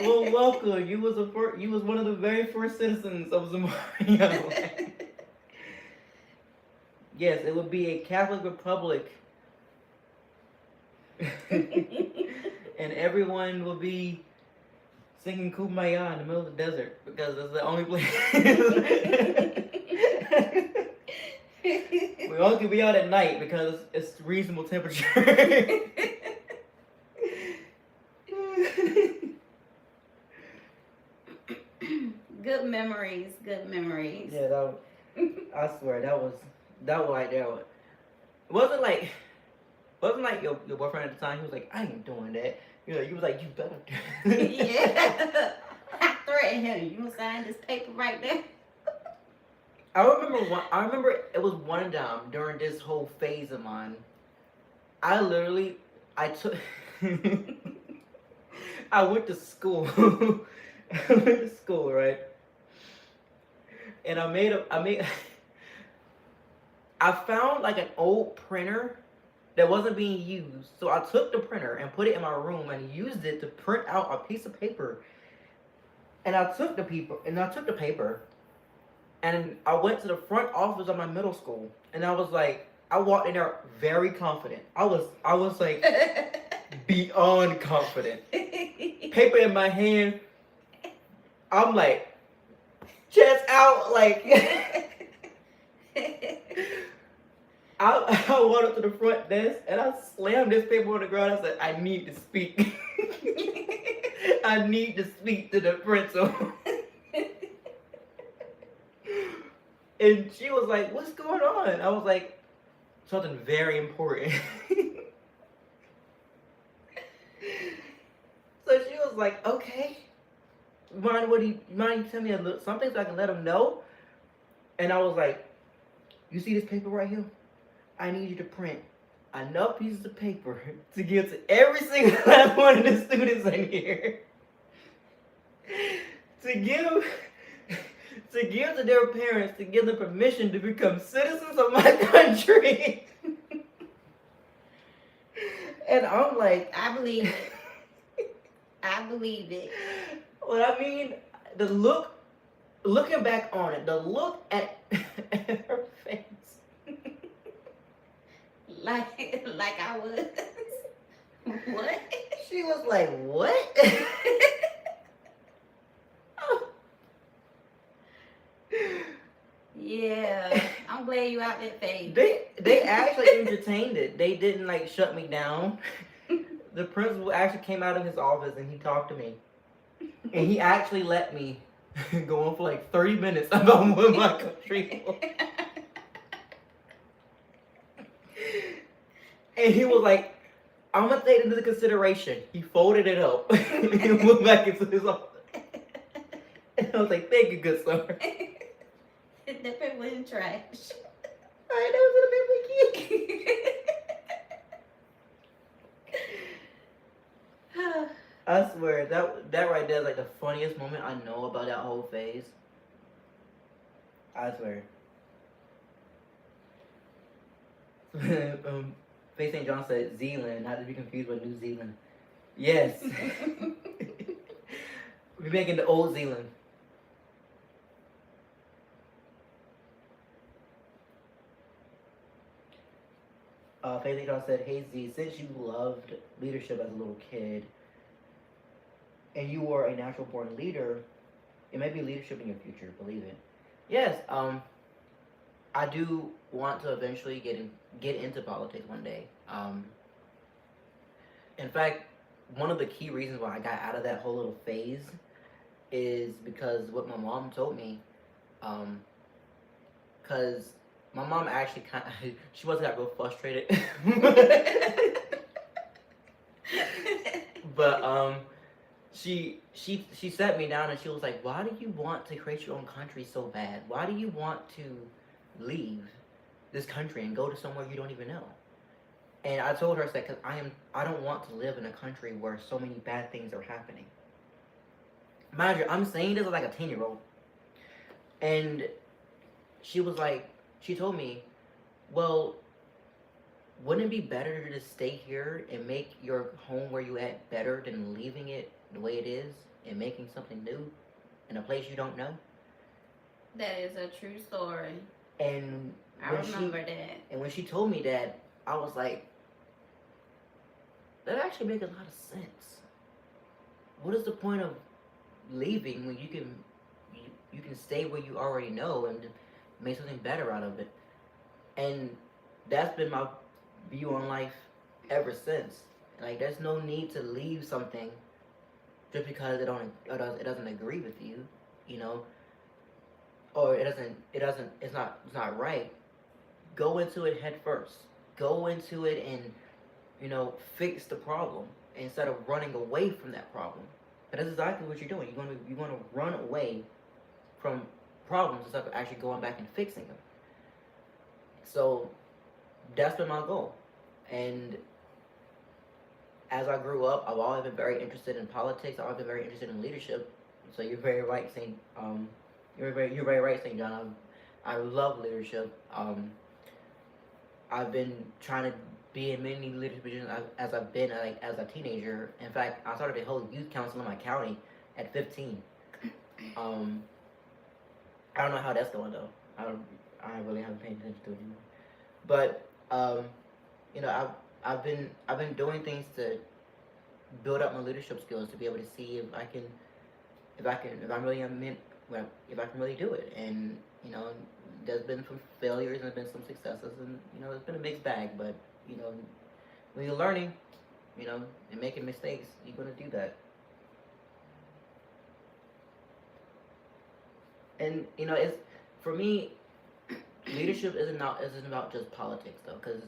well, welcome. You was one of the very first citizens of Samarian land. Yes, it would be a Catholic republic. And everyone will be singing Kumbaya in the middle of the desert because it's the only place. We all can be out at night because it's reasonable temperature. Good memories. Yeah, I swear that was like that. It wasn't like your boyfriend at the time. He was like, I ain't doing that. You was like, you better do it. Yeah. I threatened him. You gonna sign this paper right there? I remember it was one time during this whole phase of mine. I took I went to school. Right? And I found like an old printer that wasn't being used. So I took the printer and put it in my room and used it to print out a piece of paper. And I took the paper and I went to the front office of my middle school. And I walked in there very confident. I was like beyond confident. Paper in my hand. I'm like, chest out, like. I walked up to the front desk and I slammed this paper on the ground. I said, I need to speak. I need to speak to the principal. And she was like, what's going on? I was like, something very important. So she was like, okay. Mind you tell me a little something so I can let him know? And I was like, you see this paper right here? I need you to print enough pieces of paper to give to every single last one of the students in here. To give to their parents, to give them permission to become citizens of my country. And I'm like, I believe it. I believe it. What I mean, looking back on it, the look at her face. Like I was. What? She was like, what? Yeah, I'm glad you out that phase. They actually entertained it. They didn't like shut me down. The principal actually came out of his office and he talked to me. And he actually let me go on for like 30 minutes about what my country was. And he was like, I'm gonna take it into consideration. He folded it up and went back into his office. And I was like, thank you, good sir. The paper was in trash. Alright, that was a bit key. I swear, that right there is like the funniest moment I know about that whole phase. I swear. Faith St. John said Zealand, not to be confused with New Zealand. Yes. We're making the old Zealand. Faith St. John said, hey Z, since you loved leadership as a little kid, and you were a natural born leader, it may be leadership in your future, believe it. Yes, I do want to eventually get into politics one day. In fact, one of the key reasons why I got out of that whole little phase is because what my mom told me. Because my mom actually she wasn't got real frustrated. But she sat me down and she was like, why do you want to create your own country so bad? Why do you want to leave this country and go to somewhere you don't even know? And I told her, I said, because I don't want to live in a country where so many bad things are happening. Mind you, I'm saying this as like a 10-year-old. And she was like, she told me, well, wouldn't it be better to just stay here and make your home where you at better than leaving it the way it is and making something new in a place you don't know? That is a true story. And I remember that. And when she told me that, I was like, that actually makes a lot of sense. What is the point of leaving when you can stay where you already know and make something better out of it? And that's been my view on life ever since. Like, there's no need to leave something just because it doesn't agree with you, you know, or it's not right. Go into it head first. Go into it and, you know, fix the problem instead of running away from that problem. But that's exactly what you're doing. You're going to run away from problems instead of actually going back and fixing them. So that's been my goal. And as I grew up, I've always been very interested in politics. I've always been very interested in leadership. So you're very right, you're very right, St. John. I love leadership. I've been trying to be in many leadership positions as I've been as a teenager. In fact, I started a whole youth council in my county at 15. I don't know how that's going though. I really haven't paid attention to it anymore. But you know, I've been doing things to build up my leadership skills to be able to see if I'm really meant, well, if I can really do it. And you know, there's been some failures and there's been some successes, and you know, it's been a mixed bag. But you know, when you're learning, you know, and making mistakes, you're gonna do that. And you know, it's for me, leadership isn't about just politics though, because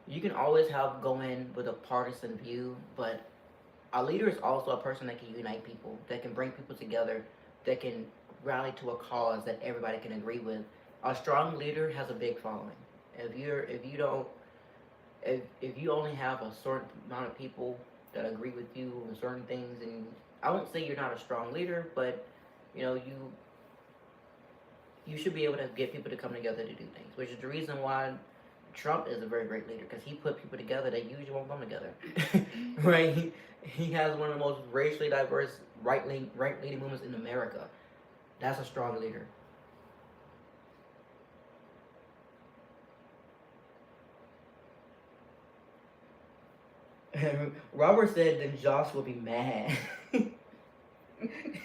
you can always have go in with a partisan view, but a leader is also a person that can unite people, that can bring people together, that can rally to a cause that everybody can agree with. A strong leader has a big following. If you don't if you only have a certain amount of people that agree with you on certain things, and I won't say you're not a strong leader, but you know you should be able to get people to come together to do things, which is the reason why Trump is a very great leader because he put people together that usually won't come together. Right? He has one of the most racially diverse right leaning movements in America. That's a strong leader. Robert said then Josh will be mad.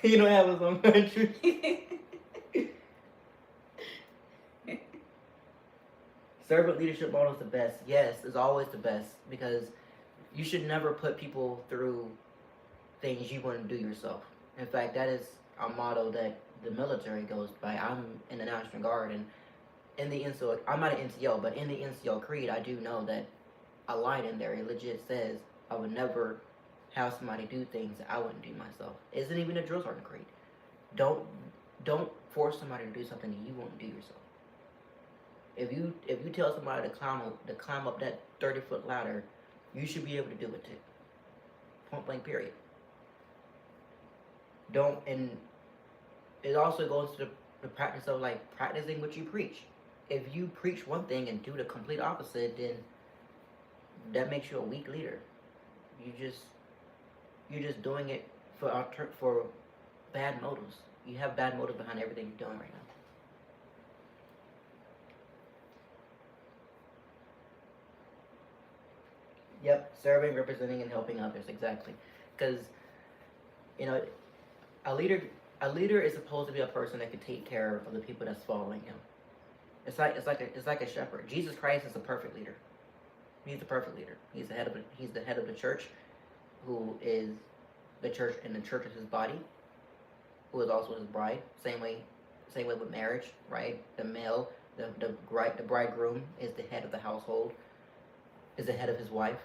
You don't have his own country. Servant leadership model is the best. Yes, it's always the best because you should never put people through things you wouldn't do yourself. In fact, that is a motto that the military goes by. I'm in the National Guard, and in the NCO, I'm not an NCO, but in the NCO creed, I do know that a line in there, it legit says, I would never have somebody do things that I wouldn't do myself. It isn't even a drill sergeant creed. Don't don't force somebody to do something that you won't do yourself. If you tell somebody to climb up that 30-foot ladder, you should be able to do it too. Point blank period. Don't and it also goes to the practice of like practicing what you preach. If you preach one thing and do the complete opposite, then that makes you a weak leader. You just you're just doing it for bad motives. You have bad motives behind everything you're doing right now. Yep, serving, representing, and helping others exactly. Because you know, a leader a leader is supposed to be a person that can take care of the people that's following him. It's like a shepherd. Jesus Christ is a perfect leader. He's the perfect leader. He's the head of the church, who is the church, and the church is his body, who is also his bride. Same way with marriage, right? The male, the bridegroom is the head of the household, is the head of his wife.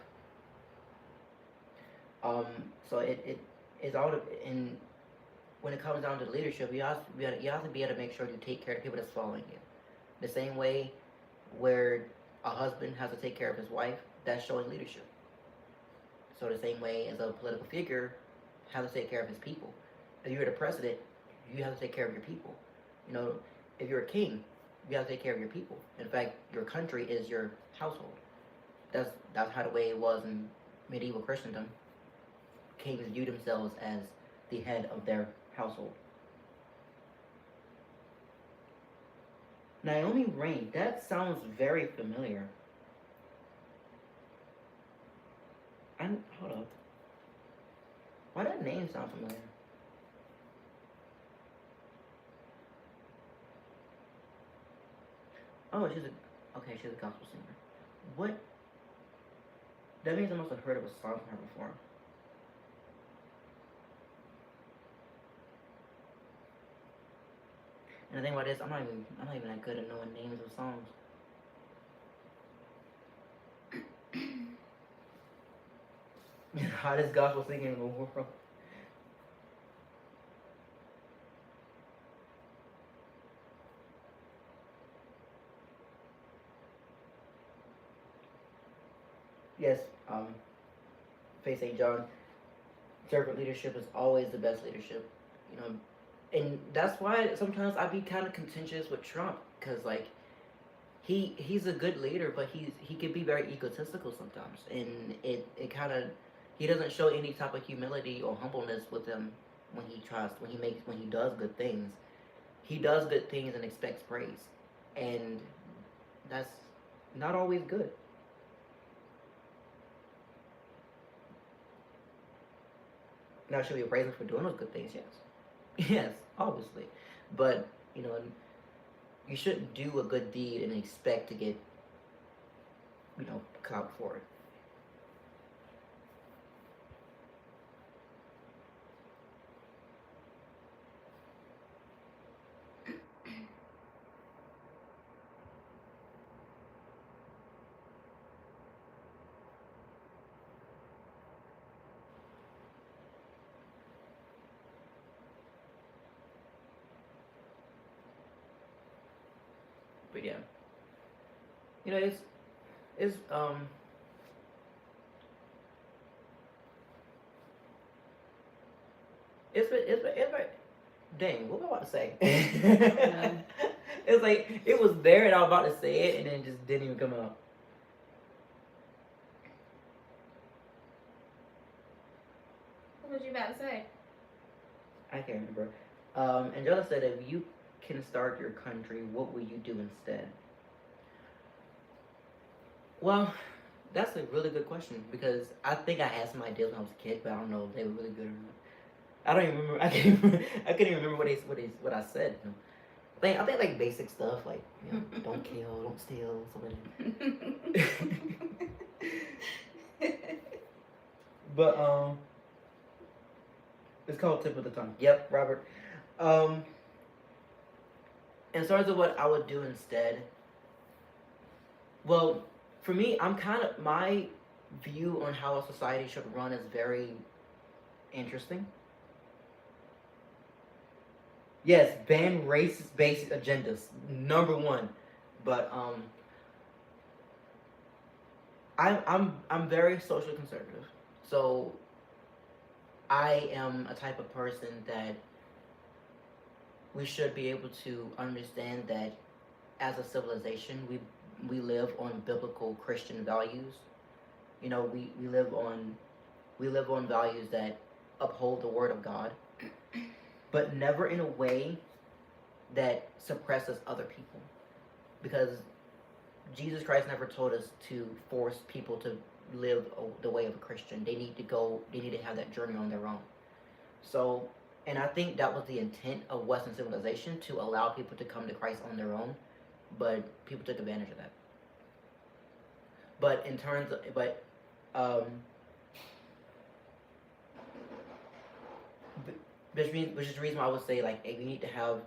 Um, so it is all in when it comes down to leadership, you have to be able to make sure you take care of the people that's following you. The same way where a husband has to take care of his wife, that's showing leadership. So the same way as a political figure has to take care of his people. If you're the president, you have to take care of your people. You know, if you're a king, you have to take care of your people. In fact, your country is your household. That's how the way it was in medieval Christendom. Kings viewed themselves as the head of their household. Naomi Rain, that sounds very familiar. Hold up. Why that name sound familiar? Oh, she's a gospel singer. What? That means I must have heard of a song from her before. And the thing about this, I'm not even that good at knowing names of songs. Hottest gospel singer in the world. Yes, Faith St. John. Servant leadership is always the best leadership. You know, and that's why sometimes I be kind of contentious with Trump, because like he's a good leader, but he can be very egotistical sometimes, and it kind of he doesn't show any type of humility or humbleness with him when he does good things. He does good things and expects praise, and that's not always good. Now, should we praise him for doing those good things? Yes. Yes, obviously. But, you know, you shouldn't do a good deed and expect to get, you know, clout for it. But yeah, you know, it's it's like, dang, what was I about to say? It's like it was there and I was about to say it and then it just didn't even come out. What was you about to say? I can't remember. Angela said, if you can start your country, what will you do instead? Well, that's a really good question because I think I had some ideas when I was a kid, but I don't know if they were really good or not. I don't even remember. I can't even, I can't even remember what I said. You know? I think like basic stuff like, you know, don't kill, don't steal, something like that. But it's called tip of the tongue. Yep, Robert. Um, in terms of what I would do instead, well, for me, I'm kind of my view on how a society should run is very interesting. Yes, ban racist based agendas. Number one. But I'm very socially conservative. So I am a type of person that we should be able to understand that as a civilization we live on biblical Christian values. You know, we live on values that uphold the word of God, but never in a way that suppresses other people. Because Jesus Christ never told us to force people to live the way of a Christian. They need to have that journey on their own. So, and I think that was the intent of Western civilization, to allow people to come to Christ on their own, but people took advantage of that. But in terms of, which is the reason why I would say, like, hey, we need to have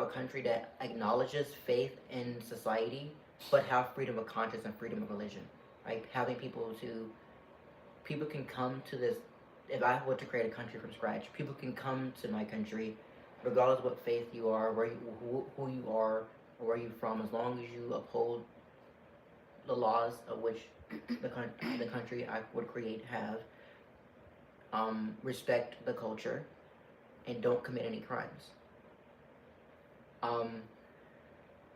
a country that acknowledges faith in society, but have freedom of conscience and freedom of religion. Like having people can come to this. If I were to create a country from scratch, people can come to my country, regardless of what faith you are, who you are, or where you're from, as long as you uphold the laws of which the country I would create have, respect the culture, and don't commit any crimes. Um,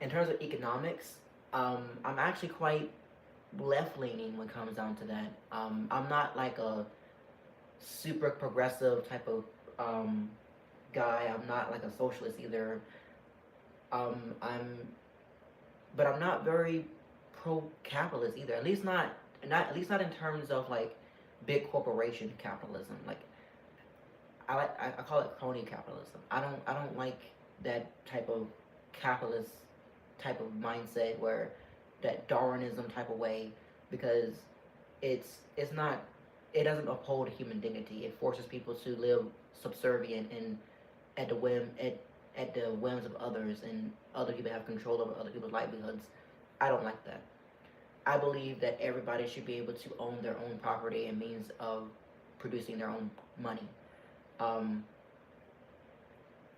in terms of economics, I'm actually quite left leaning when it comes down to that. I'm not like a super progressive type of guy. I'm not like a socialist either. I'm, but I'm not very pro-capitalist either. At least not in terms of like big corporation capitalism. Like I call it crony capitalism. I don't like that type of capitalist type of mindset, where that Darwinism type of way, because it's not, it doesn't uphold human dignity. It forces people to live subservient and at the whims of others, and other people have control over other people's livelihoods. I don't like that. I believe that everybody should be able to own their own property and means of producing their own money. Um,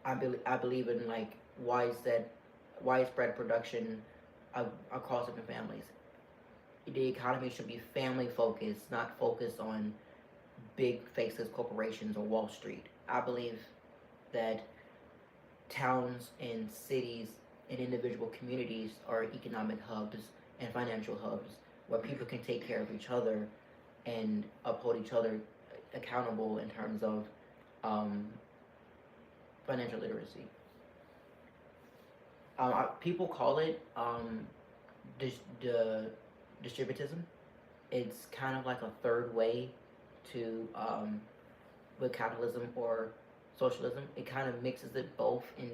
I believe in like widespread production across different families. The economy should be family focused, not focused on big faceless corporations or Wall Street. I believe that towns and cities and individual communities are economic hubs and financial hubs where people can take care of each other and uphold each other accountable in terms of financial literacy. People call it the distributism. It's kind of like a third way to with capitalism or socialism. It kind of mixes it both and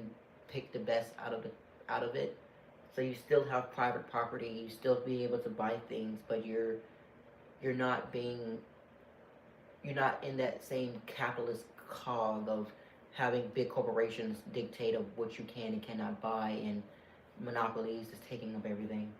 pick the best out of it. So you still have private property, you still be able to buy things, but you're not being you're not in that same capitalist cog of having big corporations dictate of what you can and cannot buy, and monopolies is taking up everything.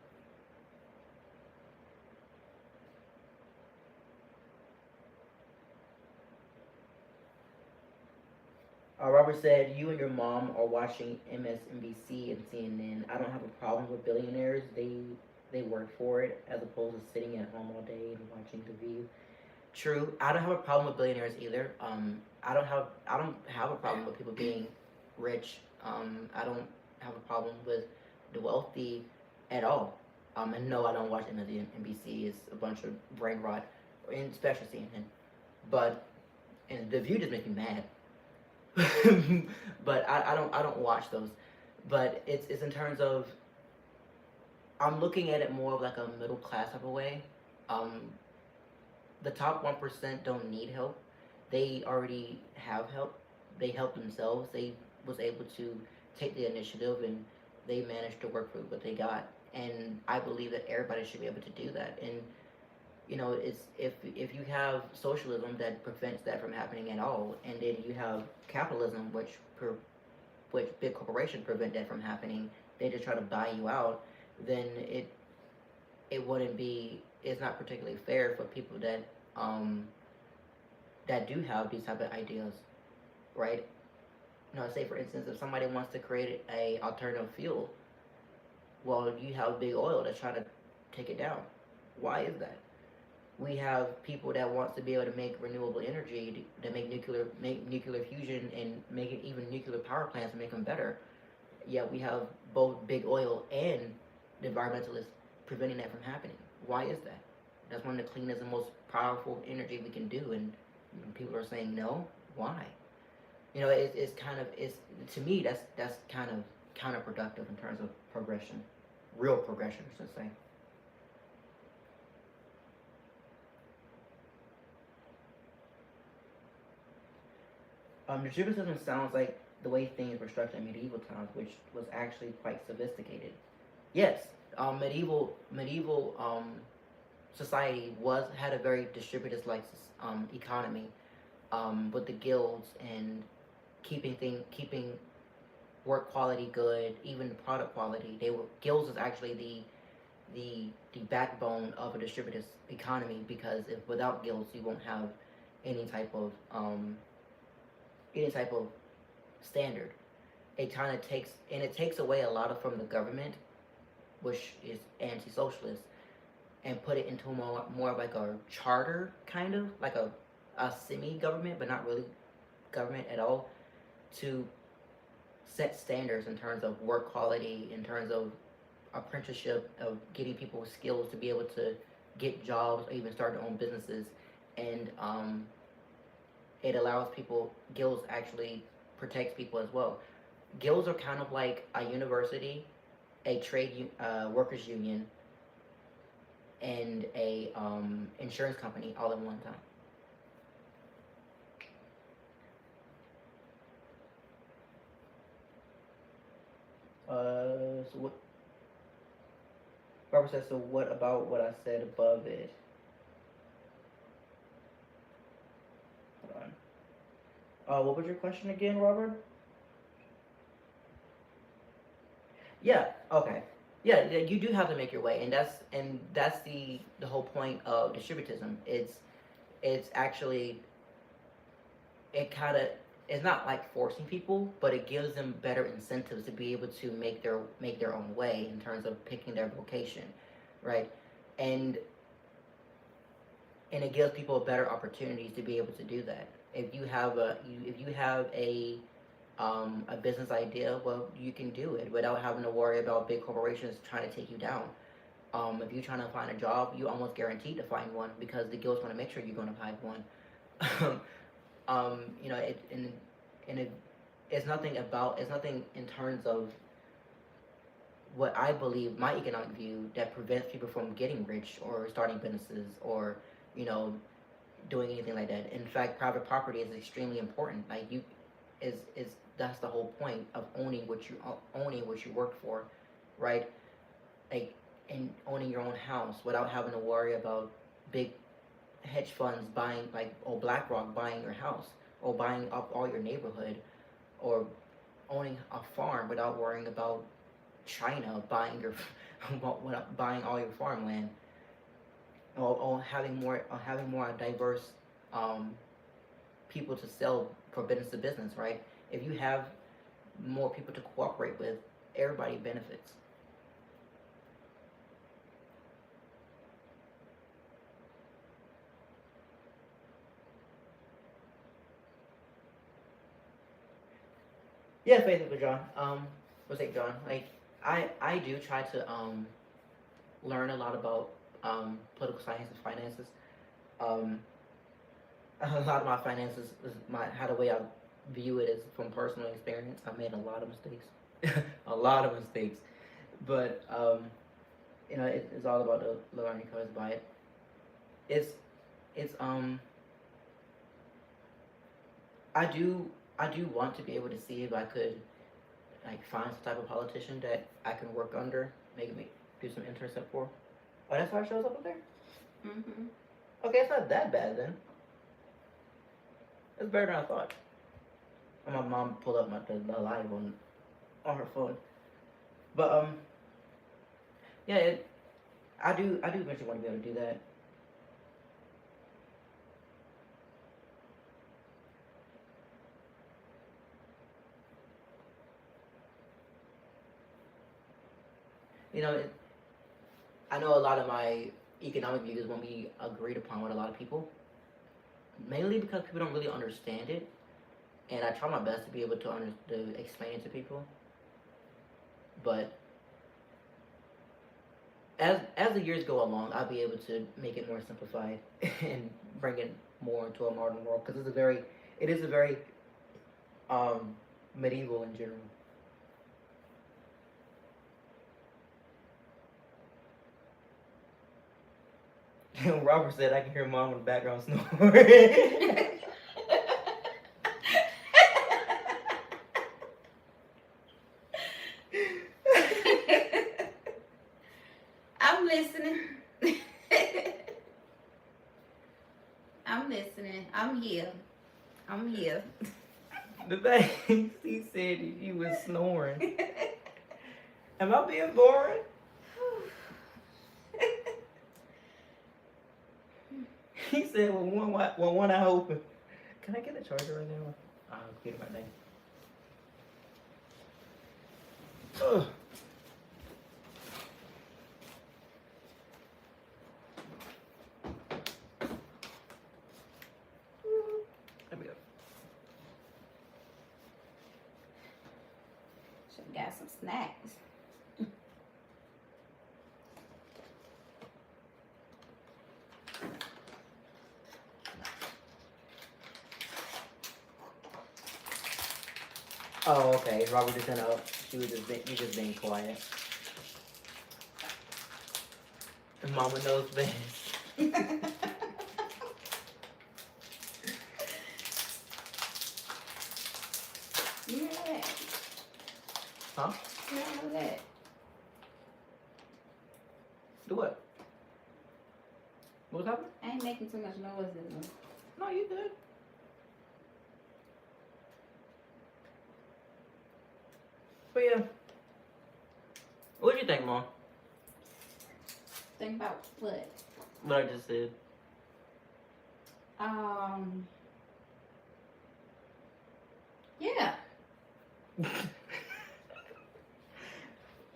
Robert said, "You and your mom are watching MSNBC and CNN. I don't have a problem with billionaires. They work for it as opposed to sitting at home all day and watching The View." True. I don't have a problem with billionaires either. I don't have a problem with people being rich. I don't have a problem with the wealthy at all. And no, I don't watch MSNBC. It's a bunch of brain rot, and especially CNN. But and The View just makes me mad. But I don't watch those. But it's in terms of, I'm looking at it more of like a middle class type of way. Um, the top 1% don't need help. They already have help. They help themselves. They was able to take the initiative, and they managed to work for what they got. And I believe that everybody should be able to do that. And it's if you have socialism that prevents that from happening at all, and then you have capitalism, which big corporations prevent that from happening. They just try to buy you out. Then it wouldn't be. It's not particularly fair for people that do have these type of ideas, right? Say for instance, if somebody wants to create a alternative fuel, well, you have big oil that's trying to take it down. Why is that? We have people that wants to be able to make renewable energy, to make nuclear fusion, and make it even nuclear power plants and make them better. Yet we have both big oil and the environmentalists preventing that from happening. Why is that? That's one of the cleanest and most powerful energy we can do, and people are saying no. Why? It's kind of, it's to me, that's kind of counterproductive in terms of progression, real progression, I should say. Distributism sounds like the way things were structured in medieval times, which was actually quite sophisticated. Yes, medieval society had a very distributive like economy, with the guilds and keeping work quality good, even product quality. Guilds is actually the backbone of a distributive economy, because if without guilds you won't have any type of standard. It kind of takes away a lot of from the government, which is anti-socialist, and put it into more of like a charter, kind of like a semi-government, but not really government at all, to set standards in terms of work quality, in terms of apprenticeship, of getting people skills to be able to get jobs or even start their own businesses. And it allows people, guilds actually protects people as well. Guilds are kind of like a university, a trade workers union, and a insurance company all at one time. So what? Barbara says, so what about what I said above it? Hold on. What was your question again, Robert? Yeah. Okay. Yeah, you do have to make your way, and that's the whole point of distributism. It's actually, it kind of, it's not like forcing people, but it gives them better incentives to be able to make their own way in terms of picking their vocation, right? And it gives people better opportunities to be able to do that. If you have a business idea, well, you can do it without having to worry about big corporations trying to take you down. If you're trying to find a job, you're almost guaranteed to find one, because the guild's going to make sure you're going to find one. It's nothing in terms of what I believe, my economic view, that prevents people from getting rich or starting businesses or, doing anything like that. In fact, private property is extremely important. Like is that's the whole point of owning what you work for, right? Like, and owning your own house without having to worry about big hedge funds buying, like, or BlackRock buying your house, or buying up all your neighborhood, or owning a farm without worrying about China buying your buying all your farmland, or having more diverse um, people to sell for business to business, right? If you have more people to cooperate with, everybody benefits. Yeah, basically, John. What's it, John? Like, I do try to learn a lot about political science and finances. Um, a lot of my finances is how the way I view it is from personal experience. I made a lot of mistakes, a lot of mistakes, but it's all about the learning curves by it. It's it's. I do want to be able to see if I could, like, find some type of politician that I can work under, make me do some internship for. Oh, that's how it shows up there. Mhm. Okay, it's not that bad then. It's better than I thought. And my mom pulled up the live on her phone. But yeah, I do eventually want to be able to do that. You know, I know a lot of my economic views won't be agreed upon with a lot of people, mainly because people don't really understand it, and I try my best to be able to explain it to people. But as the years go along, I'll be able to make it more simplified and bring it more into a modern world, because it is a very um, medieval in general. Robert said I can hear mom in the background snoring. I'm listening. I'm listening. I'm here. I'm here. The thing he said he was snoring. Am I being boring? He said with one eye open. Can I get the charger right now? I'll get it right now. Ugh. There we go. Should got some snacks. Oh, okay. Robert just sent out. He just being quiet. And Mama knows best. You hear that? Huh? You hear that? Do what? What was happening? I ain't making too much noise in them. No, you good. But yeah. What do you think, Mom? Think about what? What I just said. Yeah.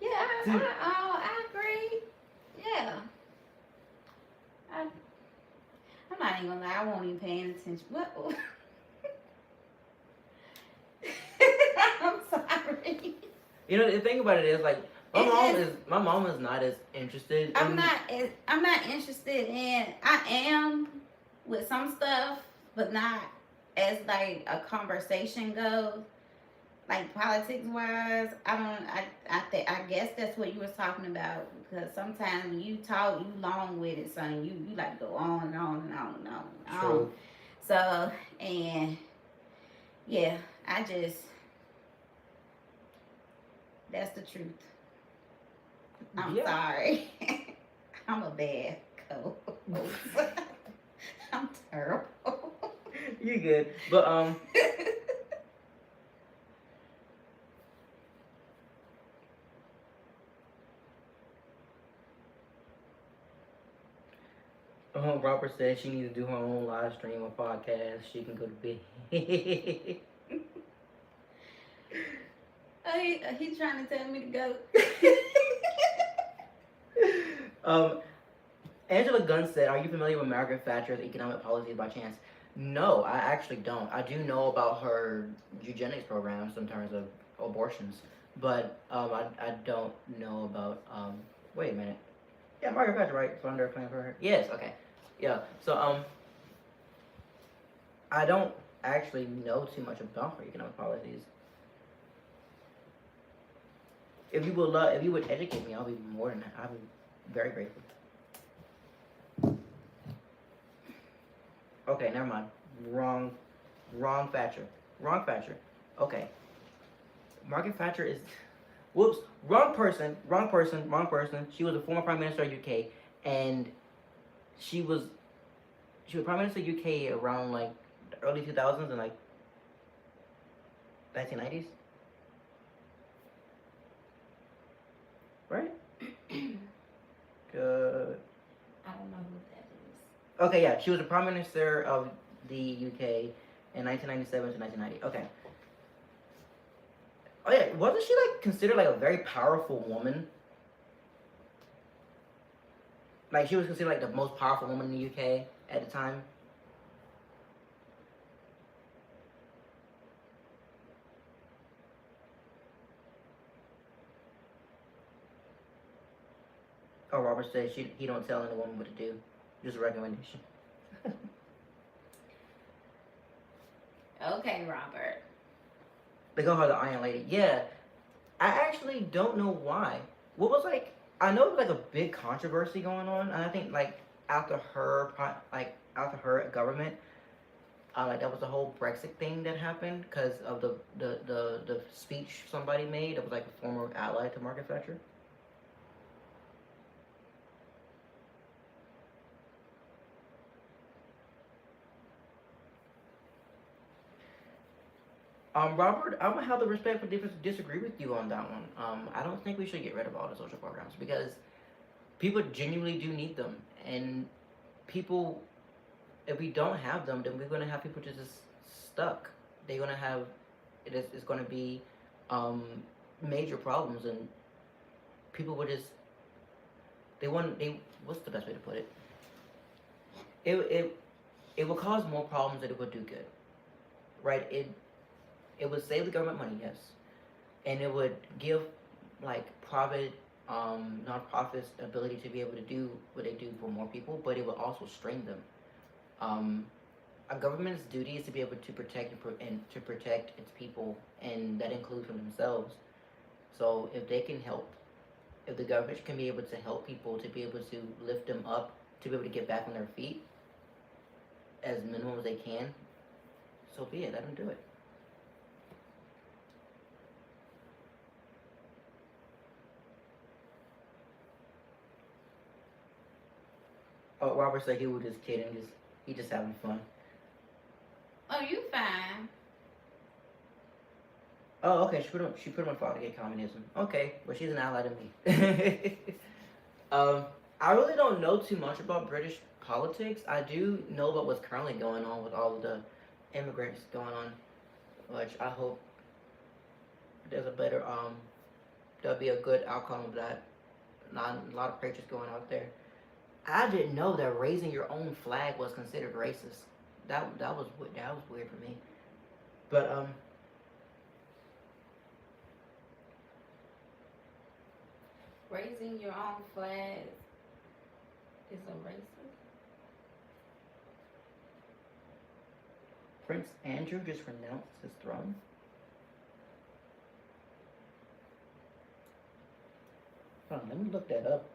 Yeah, I agree. Yeah. I'm not even gonna lie, I won't even paying attention. What? I'm sorry. You know, the thing about it is, like, my mom is not as interested. I'm not interested in. I am with some stuff, but not as like a conversation goes. like politics wise, I don't. I guess that's what you was talking about because sometimes when you talk, you long with it, son. You like go on and on and on and on and on. True. So and yeah, I just that's the truth. I'm Yeah. sorry. I'm a bad co-host. I'm terrible. You're good. But Robert said she needs to do her own live stream or podcast. She can go to bed. He's trying to tell me to go. um, Angela Gunn said, "Are you familiar with Margaret Thatcher's economic policies by chance?" No, I actually don't. I do know about her eugenics programs in terms of abortions, but I don't know about Wait a minute. Yeah, Margaret Thatcher, right? Founder of Planned Parenthood. Yes. Okay. Yeah. So I don't actually know too much about her economic policies. If you would educate me, I'll be I'll be very grateful. Okay, never mind. Wrong Thatcher. Wrong Thatcher. Okay. Margaret Thatcher is. Whoops. Wrong person. Wrong person. Wrong person. She was a former Prime Minister of UK, and she was she was Prime Minister of UK around like the early 2000s and like 1990s, right? Good. I don't know who that is. Okay, yeah, she was the Prime Minister of the UK in 1997 to 1990. Okay. Oh yeah, wasn't she like considered like a very powerful woman? Like she was considered like the most powerful woman in the UK at the time. Oh, Robert said he don't tell anyone what to do. Just a recommendation. Okay, Robert. They call her the Iron Lady. Yeah, I actually don't know why. What was like? I know it was like a big controversy going on, and I think like after after her government, like that was the whole Brexit thing that happened because of the speech somebody made. That was like a former ally to Margaret Thatcher. Robert, I'm gonna have the respect for disagree with you on that one. I don't think we should get rid of all the social programs because people genuinely do need them, and people, if we don't have them, then we're gonna have people just stuck. They're gonna have it's gonna be um, major problems, and people would just they what's the best way to put it? It it will cause more problems than it would do good, right? It would save the government money, yes, and it would give like private nonprofits the ability to be able to do what they do for more people, but it would also strain them. Um, a government's duty is to be able to protect and to protect its people, and that includes from themselves. So if they can help, if the government can be able to help people to be able to lift them up, to be able to get back on their feet as minimum as they can, so be it. Let them do it. Oh, Robert said he was just kidding. He just having fun. Oh, you fine. Oh, okay. She put him on file to get communism. Okay, but she's an ally to me. I really don't know too much about British politics. I do know about what's currently going on with all of the immigrants going on, which I hope there's a better there'll be a good outcome of that. Not a lot of preachers going out there. I didn't know that raising your own flag was considered racist. That was weird for me. But Raising your own flag is a racist. Prince Andrew just renounced his throne. Hold on, let me look that up.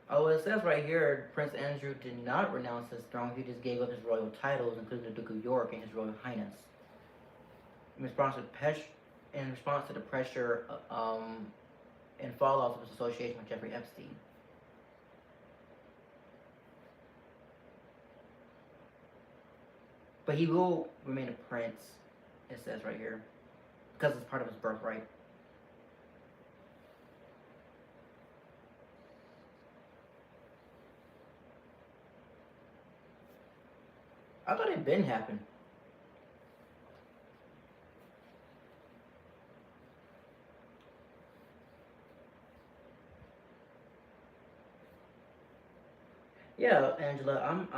Oh, it says right here, Prince Andrew did not renounce his throne. He just gave up his royal titles, including the Duke of York and his Royal Highness. In response to the pressure and fallout of his association with Jeffrey Epstein. But he will remain a prince, it says right here, because it's part of his birthright. I thought it been happened. Yeah, Angela, I'm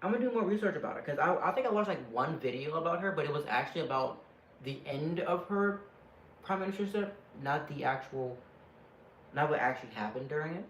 gonna do more research about her because I think I watched like one video about her, but it was actually about the end of her prime ministership, not what actually happened during it.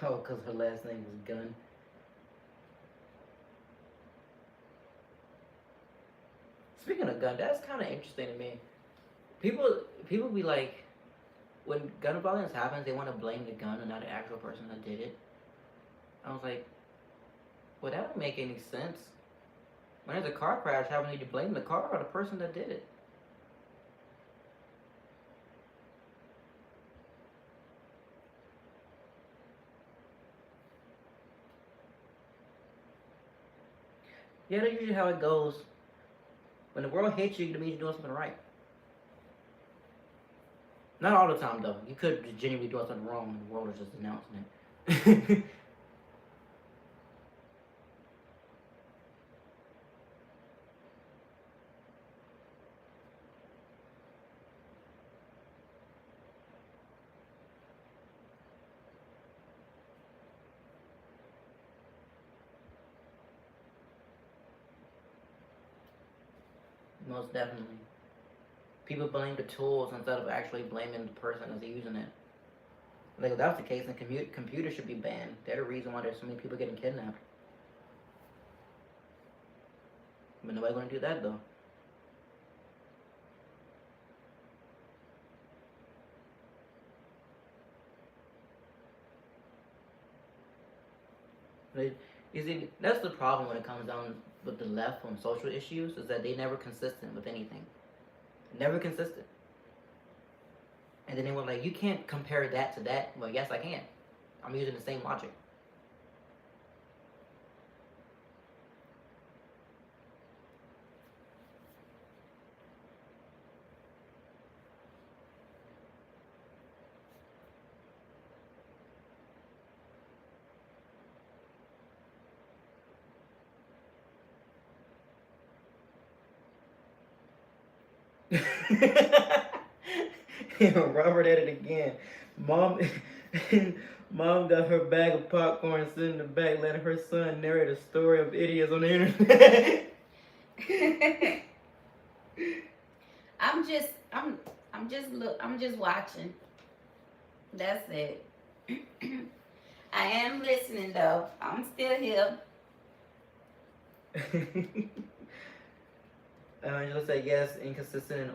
Oh, because her last name was Gunn. Speaking of Gunn, that's kind of interesting to me. People be like, when gun violence happens, they want to blame the gun and not the actual person that did it. I was like, well, that don't make any sense. When there's a car crash happening, you blame the car or the person that did it. Yeah, that's usually how it goes. When the world hates you, it means you're doing something right. Not all the time, though. You could be genuinely doing something wrong and the world is just announcing it. Most definitely. People blame the tools instead of actually blaming the person that's using it. Like, if that's the case, then computers should be banned. They're the reason why there's so many people getting kidnapped. But nobody's gonna do that, though. You see, that's the problem when it comes down with the left on social issues, is that they never consistent with anything. Never consistent. And then they were like, you can't compare that to that. Well, yes, I can. I'm using the same logic. Robert at it again. Mom, mom got her bag of popcorn sitting in the back, letting her son narrate a story of idiots on the internet. I'm just watching. That's it. I am listening though. I'm still here. Angela said yes, inconsistent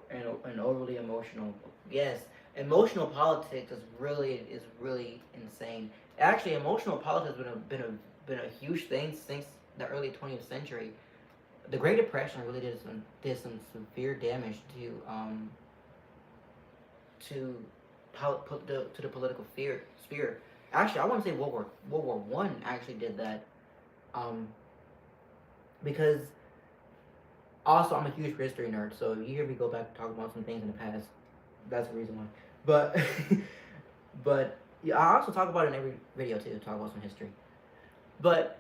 and overly emotional. Yes, emotional politics is really insane. Actually, emotional politics has been a huge thing since the early 20th century. The Great Depression really did some severe damage to the political sphere. Actually, I want to say World War One actually did that. Um, because also I'm a huge history nerd, so you hear me go back and talk about some things in the past. That's the reason why. But but yeah, I also talk about it in every video too. Talk about some history. But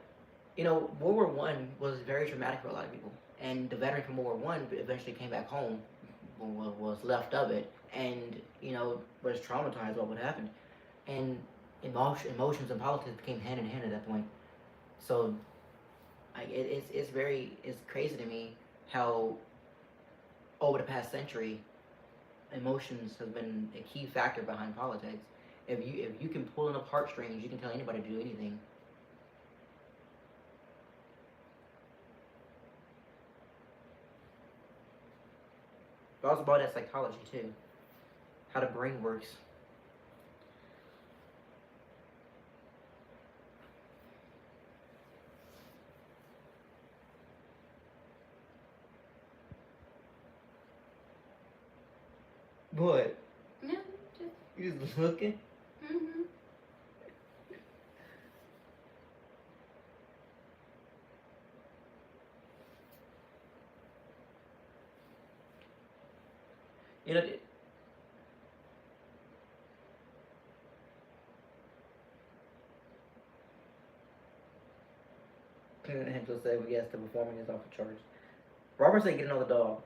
World War One was very traumatic for a lot of people, and the veteran from World War One eventually came back home, was left of it, and was traumatized by what happened, and emotions and politics became hand in hand at that point. So, it's crazy to me how over the past century, emotions has been a key factor behind politics. If you can pull enough heartstrings, you can tell anybody to do anything. But also about that psychology too, how the brain works. What? No, just. You just looking? Mhm. You know, Angela said yes, the performing is off the charts. Robert said get another dog.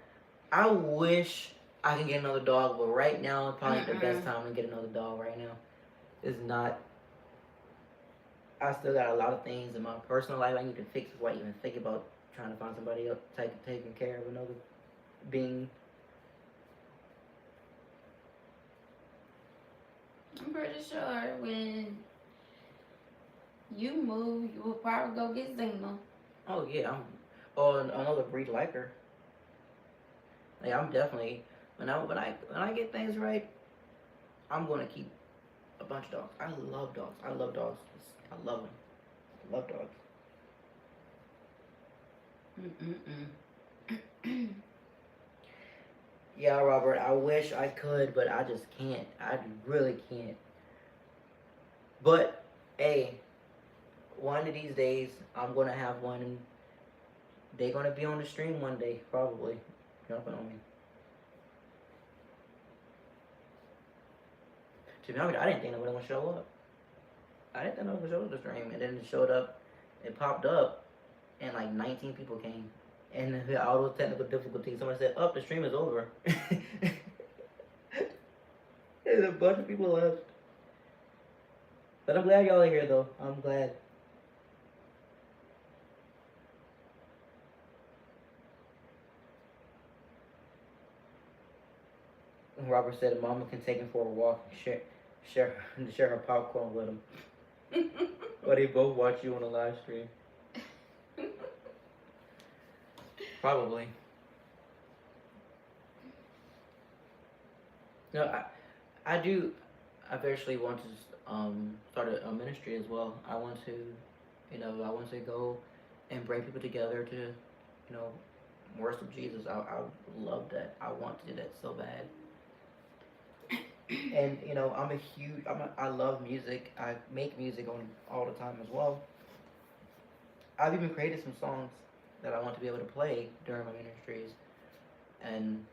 I wish I can get another dog, but right now probably the best time to get another dog right now. Is not. I still got a lot of things in my personal life I need to fix before I even think about trying to find somebody else taking care of another being. I'm pretty sure when you move, you will probably go get Zena. Oh yeah, or another breed like her. Like I'm definitely when I get things right, I'm gonna keep a bunch of dogs. I love dogs. I love dogs. I love them. I love dogs. Yeah, Robert. I wish I could, but I just can't. I really can't. But hey, one of these days I'm gonna have one, and they're gonna be on the stream one day, probably jumping on me. To be honest, I didn't think they were gonna show up. I didn't think they were gonna show up the stream, and then it showed up. It popped up, and like 19 people came, and all those technical difficulties. Somebody said, "Oh, the stream is over," and a bunch of people left. But I'm glad y'all are here, though. I'm glad. Robert said, "Mama can take him for a walk and share her popcorn with him." Or they both watch you on a live stream. Probably. No, I do. I eventually want to start a ministry as well. I want to, I want to go and bring people together to, worship Jesus. I love that. I want to do that so bad. And I love music. I make music on all the time as well. I've even created some songs that I want to be able to play during my ministries, and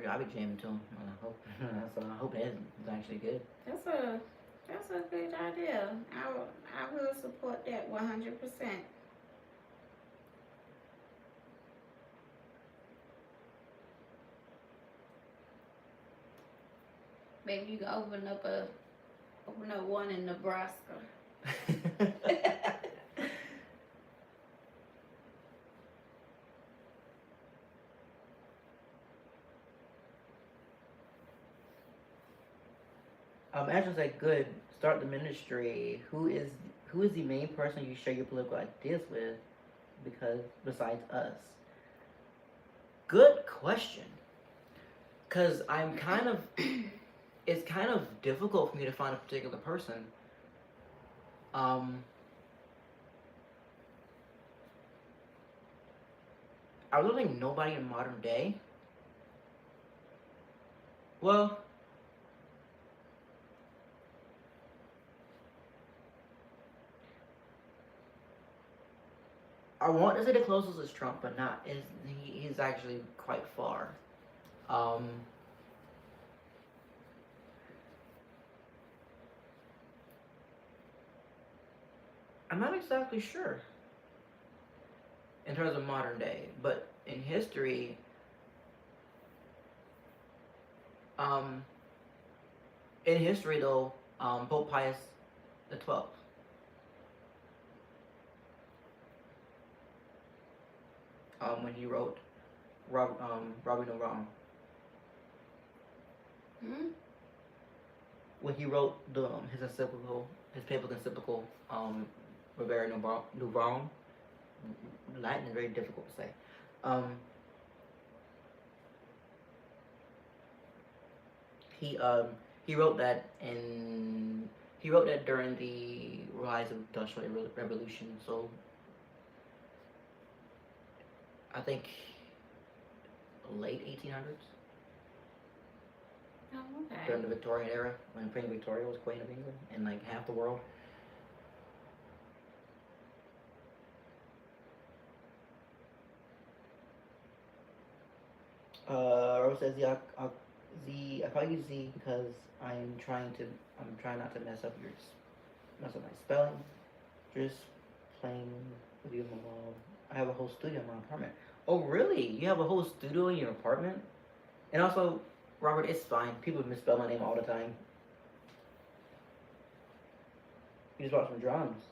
I'll be jamming to them. I hope so. I hope that is actually good. That's a good idea. I will support that 100%. Maybe you can open up one in Nebraska. Angela's like, good. Start the ministry. Who is the main person you share your political ideas with? Because besides us. Good question. Cause I'm kind of. It's kind of difficult for me to find a particular person. I don't think nobody in modern day. Well, I want to say the closest is Trump, but not. He's actually quite far. Um, I'm not exactly sure in terms of modern day, but in history, um, though, Pope Pius XII, when he wrote Robbie No Wrong, Hmm? when he wrote his papal encyclical, Rivera No Wrong. Latin is very difficult to say. Um, he um, he wrote that during the rise of the Industrial Revolution. So I think late 1800s, Oh, okay. during the Victorian era, when Queen Victoria was Queen of England and like half the world. Rose says I call you Z because I'm trying not to mess up my spelling. Just playing with you, my mom. I have a whole studio in my apartment. Oh, really? You have a whole studio in your apartment? And also, Robert, it's fine. People misspell my name all the time. You just bought some drums.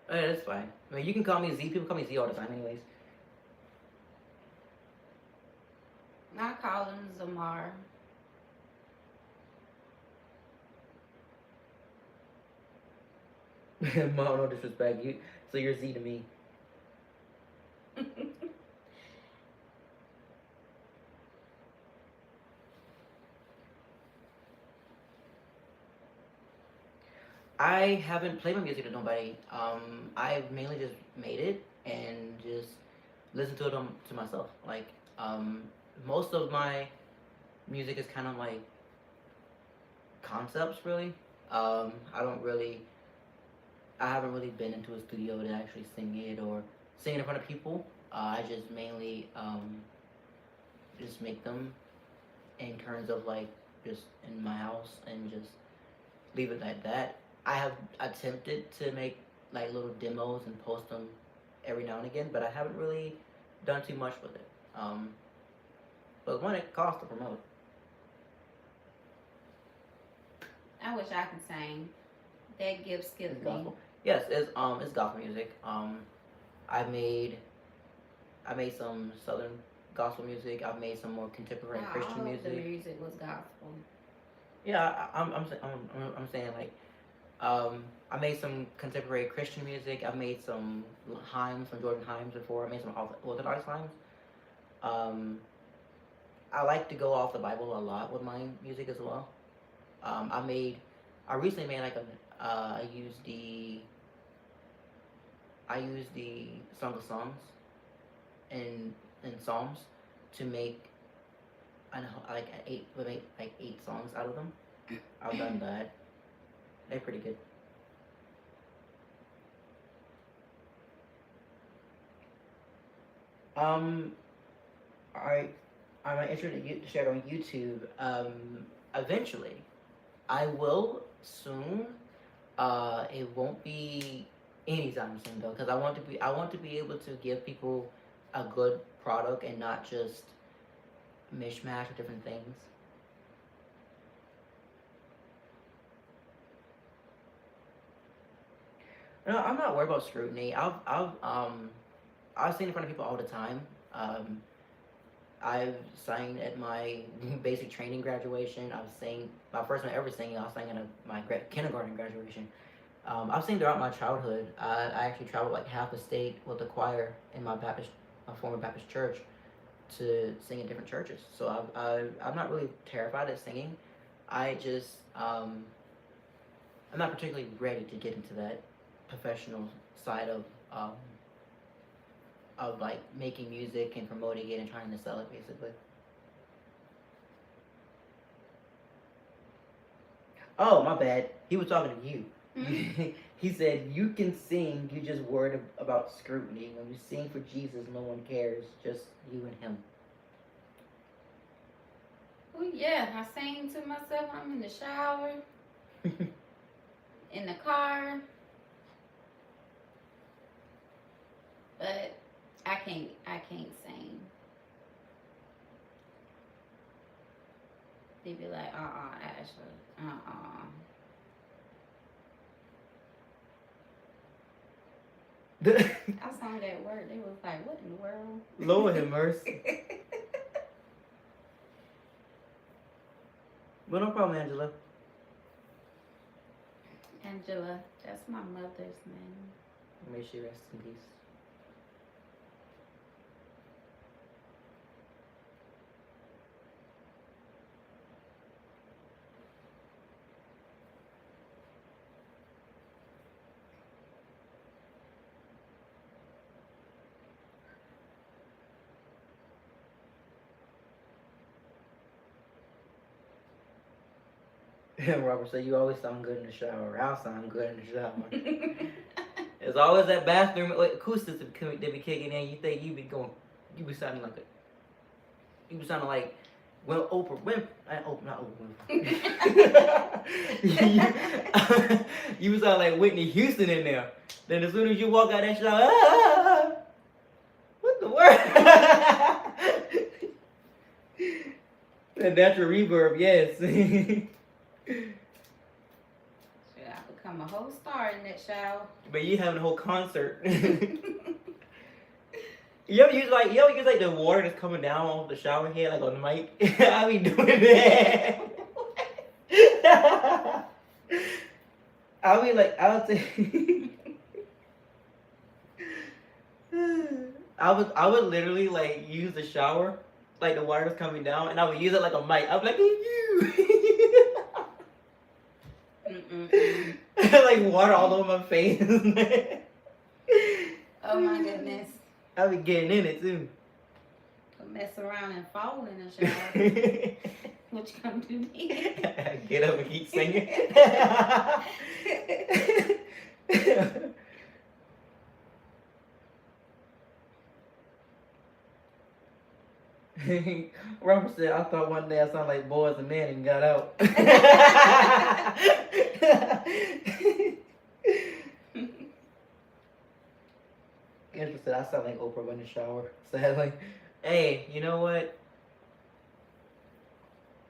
Oh, yeah, that's fine. I mean, you can call me Z. People call me Z all the time, anyways. I call him Zamar. Mom, no disrespect. So you're Z to me. I haven't played my music to nobody. I've mainly just made it and just listened to it to myself. Like, most of my music is kind of like concepts, really. I don't really, I haven't really been into a studio to actually sing it or sing it in front of people. I just mainly just make them in terms of like just in my house and just leave it like that. I have attempted to make like little demos and post them every now and again, but I haven't really done too much with it. But one, it costs to promote. I wish I could sing. That gift skipped me. Gospel. Yes, it's gospel music. I made some southern gospel music. I've made some more contemporary Christian All of music. the music was gospel. Yeah, I'm saying like, I made some contemporary Christian music. I've made some hymns, some Jordan hymns before. I made some Orthodox hymns. I like to go off the Bible a lot with my music as well. I recently made like I used the Song of Songs in Psalms to make, I know, like we make like 8 songs out of them. I've done that. They're pretty good. Um, I I'm interested to share it on YouTube. Eventually, I will soon. It won't be anytime soon though, because I want to be able to give people a good product and not just mishmash of different things. No, I'm not worried about scrutiny. I've seen in front of people all the time. Um, I've sang at my basic training graduation. I've sang my first time ever singing. I was singing at my kindergarten graduation. I've seen throughout my childhood. I actually traveled like half the state with the choir in my former Baptist church. to sing in different churches. So I'm not really terrified of singing. I just I'm not particularly ready to get into that professional side of like making music and promoting it and trying to sell it basically. Oh, my bad. He was talking to you. Hmm? He said, you can sing, you just worried about scrutiny. When you sing for Jesus, no one cares, just you and him. Well, yeah, I sing to myself. I'm in the shower, in the car, but I can't sing. They be like, Ashley, I sung that word. They was like, what in the world? Lord have mercy. Well, no problem, Angela. Angela, that's my mother's name. May she rest in peace. Robert said, you always sound good in the shower. I'll sound good in the shower. There's always that bathroom acoustics that they be kicking in. You think you be sounding like well, Oprah Winfrey. Not Oprah Winfrey. You sound like Whitney Houston in there. Then as soon as you walk out that shower, what the word? That natural reverb, yes. I become a whole star in that shower. But you having a whole concert. You ever use like the water that's coming down off the shower head like on the mic? I be doing that. I'll say I would literally like use the shower, like the water was coming down, and I would use it like a mic. I'd be like, like water all over my face. Oh my goodness. I be getting in it too. Mess around and fall in the shower. What you gonna do then? Get up and keep singing. Robert said, I thought one day I sounded like Boys and Men and got out. Angela said, I sound like Oprah in the shower. Sadly. Hey, you know what?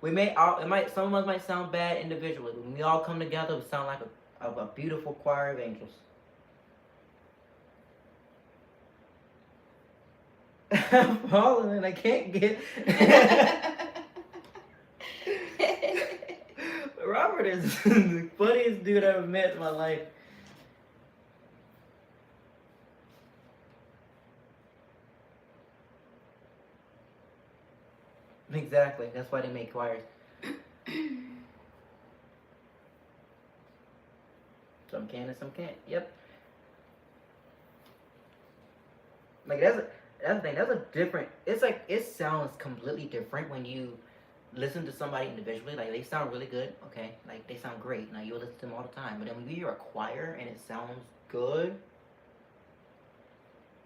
Some of us might sound bad individually, but when we all come together, we sound like a beautiful choir of angels. I'm falling and I can't get. Robert is the funniest dude I ever met in my life. Exactly. That's why they make choirs. Some can and some can't. Yep. Like that's the thing. That's a different. It's like it sounds completely different when you listen to somebody individually. Like they sound really good. Okay. Like they sound great. Now you listen to them all the time. But then when you hear a choir and it sounds good,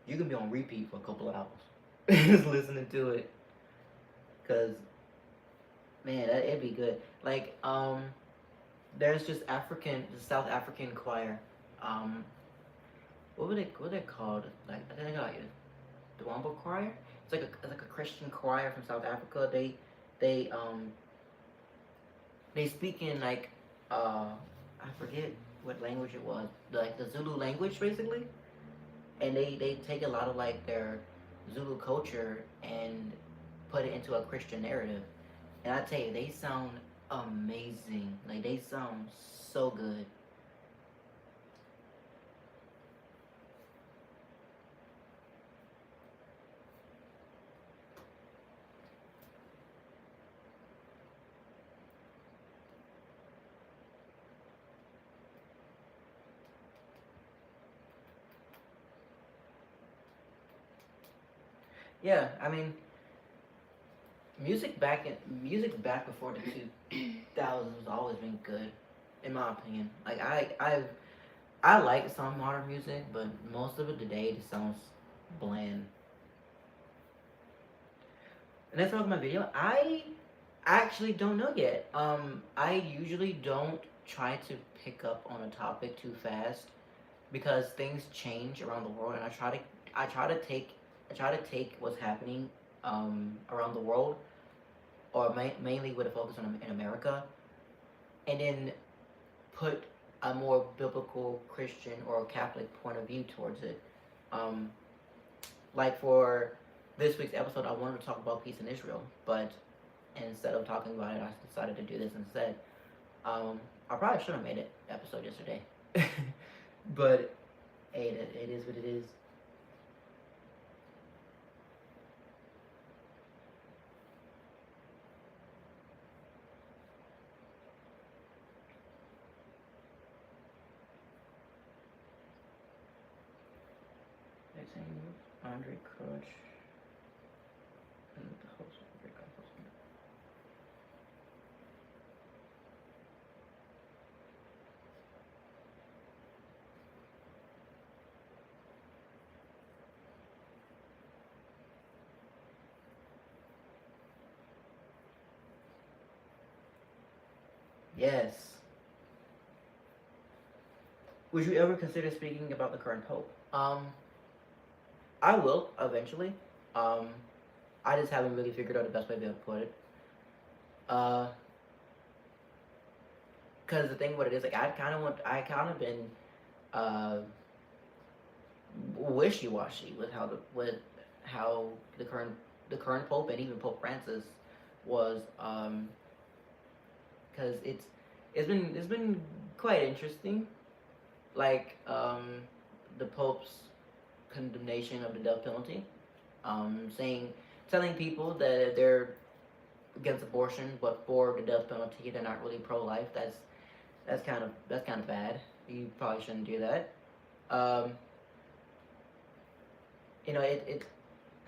you can be on repeat for a couple of hours just listening to it. Cause, man, it'd be good. Like, there's just the South African choir. What were they called? Like, I think like the Wamba choir. It's like a Christian choir from South Africa. They speak in like I forget what language it was. Like the Zulu language, basically. And they take a lot of like their Zulu culture and put it into a Christian narrative. And I tell you, they sound amazing. Like they sound so good. Yeah, I mean, music back before the 2000s has always been good, in my opinion. Like I like some modern music, but most of it today just sounds bland. And that's all my video. I actually don't know yet. I usually don't try to pick up on a topic too fast because things change around the world, and I try to take I try to take what's happening around the world, or mainly with a focus on in America, and then put a more biblical Christian or Catholic point of view towards it. Um, like for this week's episode, I wanted to talk about peace in Israel, but instead of talking about it, I decided to do this instead. I probably should have made an episode yesterday, but hey, it is what it is. Andre Crouch and the host of the compost. Yes. Would you ever consider speaking about the current pope? I will eventually. Um, I just haven't really figured out the best way to put it. Cause the thing, what it is, like I kind of been uh wishy washy with how the current pope and even Pope Francis was. Cause it's been quite interesting. Like the Pope's condemnation of the death penalty, saying telling people that they're against abortion, but for the death penalty, they're not really pro-life. That's kind of bad. You probably shouldn't do that. Um, you know, it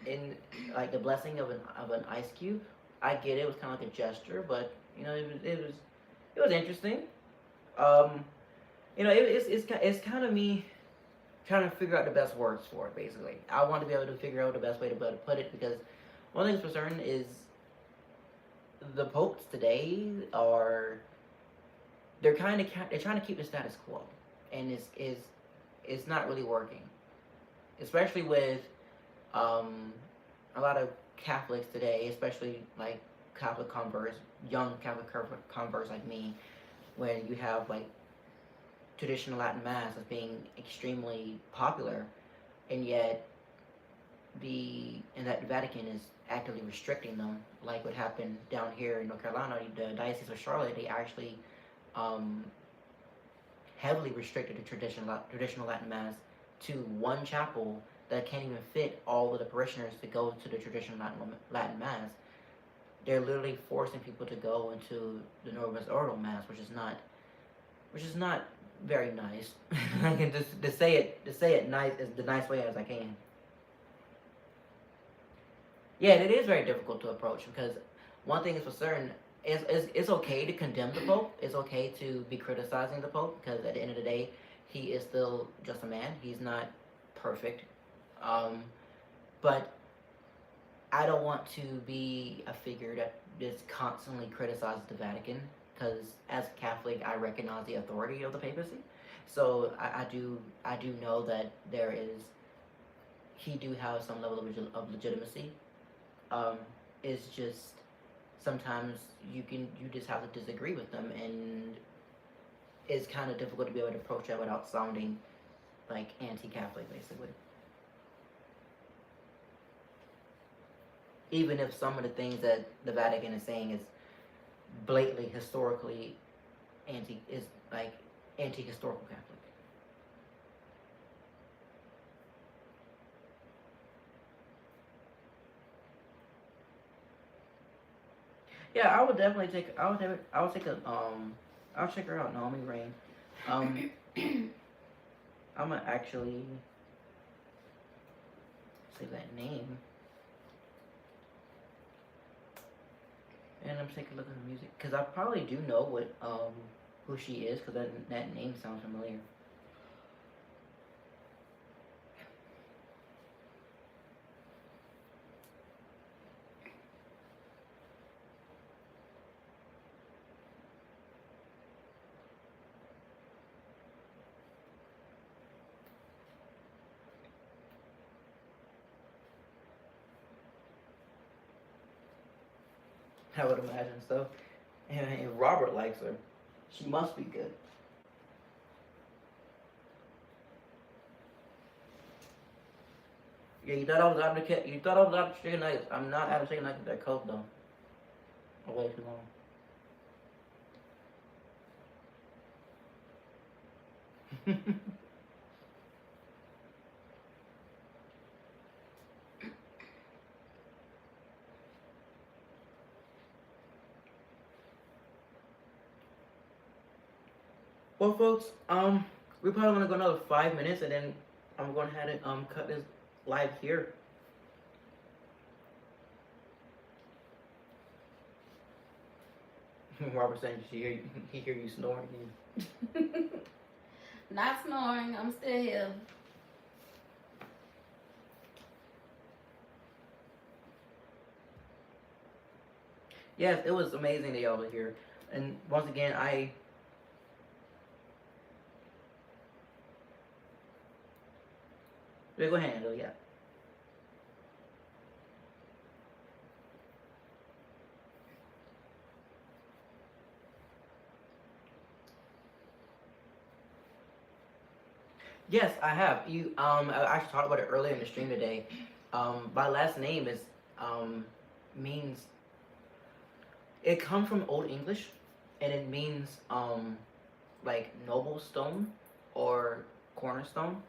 in like the blessing of an ice cube. I get it. It was kind of like a gesture, but you know, it was interesting. Um, you know, it's kind of me trying to figure out the best words for it. Basically, I want to be able to figure out the best way to put it because one thing for certain is the popes today are they're trying to keep the status quo, and it's not really working, especially with a lot of Catholics today, especially like Catholic converts, young Catholic converts like me, when you have like traditional Latin Mass as being extremely popular, and yet the Vatican is actively restricting them, like what happened down here in North Carolina, the Diocese of Charlotte. They actually um, heavily restricted the traditional Latin Mass to one chapel that can't even fit all of the parishioners to go to the traditional Latin Mass. They're literally forcing people to go into the Novus Ordo Mass, which is not very nice. I can just to say it nice is the nice way as I can. Yeah, it is very difficult to approach because one thing is for certain, it's okay to condemn the Pope. It's okay to be criticizing the Pope because at the end of the day, he is still just a man. He's not perfect. But I don't want to be a figure that just constantly criticizes the Vatican because as a Catholic, I recognize the authority of the papacy. So I do know that he do have some level of legitimacy. It's just sometimes you just have to disagree with them, and it's kind of difficult to be able to approach that without sounding like anti-Catholic, basically. Even if some of the things that the Vatican is saying is blatantly historically anti-historical Catholic. Yeah, I would definitely take. I would take a. I'll check her out, Naomi Rain. I'm gonna actually say that name. And I'm taking a look at her music because I probably do know what who she is because that name sounds familiar. I would imagine so. And Robert likes her. She must be good. Yeah, you thought I was out of the you thought I was out of chicken nuggets. I'm not out of chicken nuggets. They're cold though. I waited too long. Well, folks, we're probably gonna go another 5 minutes, and then I'm gonna have to cut this live here. Robert saying he hear you snoring. Not snoring. I'm still here. Yes, it was amazing that y'all were here, and once again, go ahead, Angela. Yeah. Yes, I have. I actually talked about it earlier in the stream today. My last name is means it comes from Old English, and it means like noble stone or cornerstone,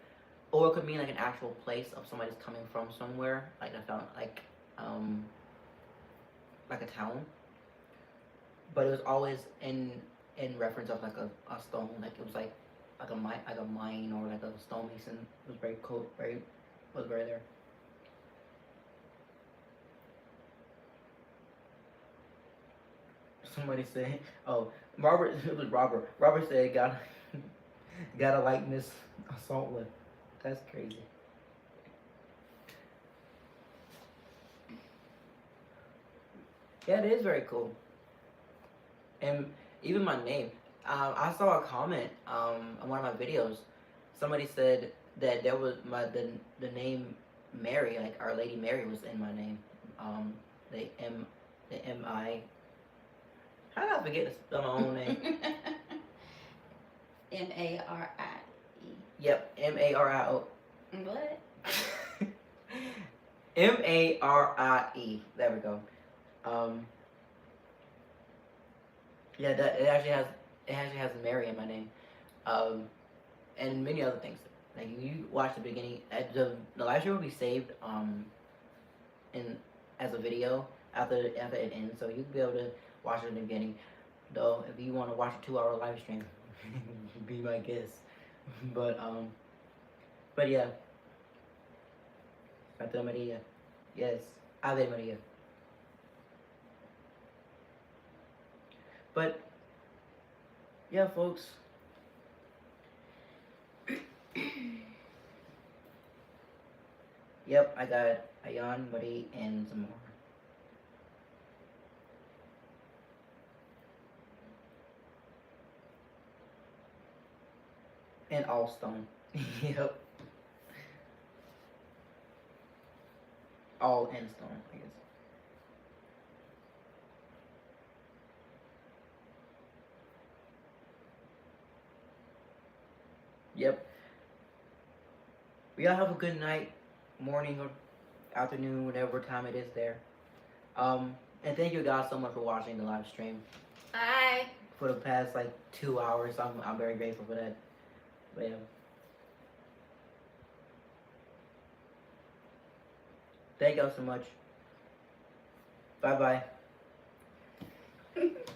or it could mean like an actual place of somebody's coming from somewhere, like I found like a town. But it was always in reference of like a stone, like it was like a mine or like a stonemason. It was very cool, was very there. Somebody said, "Oh, Robert." It was Robert. Robert said, "Gotta like Miss Saltwood." That's crazy. Yeah, it is very cool. And even my name. I saw a comment on one of my videos. Somebody said that there was the name Mary, like Our Lady Mary, was in my name. The M-I. How did I forget to spell my own name? M-A-R-I-E. Yep, M-A-R-I-O. What? M-A-R-I-E. There we go. Yeah, it actually has Mary in my name, and many other things. Like you watch the beginning, the live stream will be saved in as a video after it ends, so you'll be able to watch it in the beginning. Though if you want to watch a 2-hour live stream, be my guest. But yeah, Ave Maria, yes, Ave Maria. But yeah, folks. Yep, I got Ayan, Marie, and some more. And all stone. Yep. All and stone, I guess. Yep. We all have a good night, morning, or afternoon, whatever time it is there. And thank you guys so much for watching the live stream. Bye. For the past like 2 hours, I'm very grateful for that. But yeah. Thank y'all so much. Bye bye.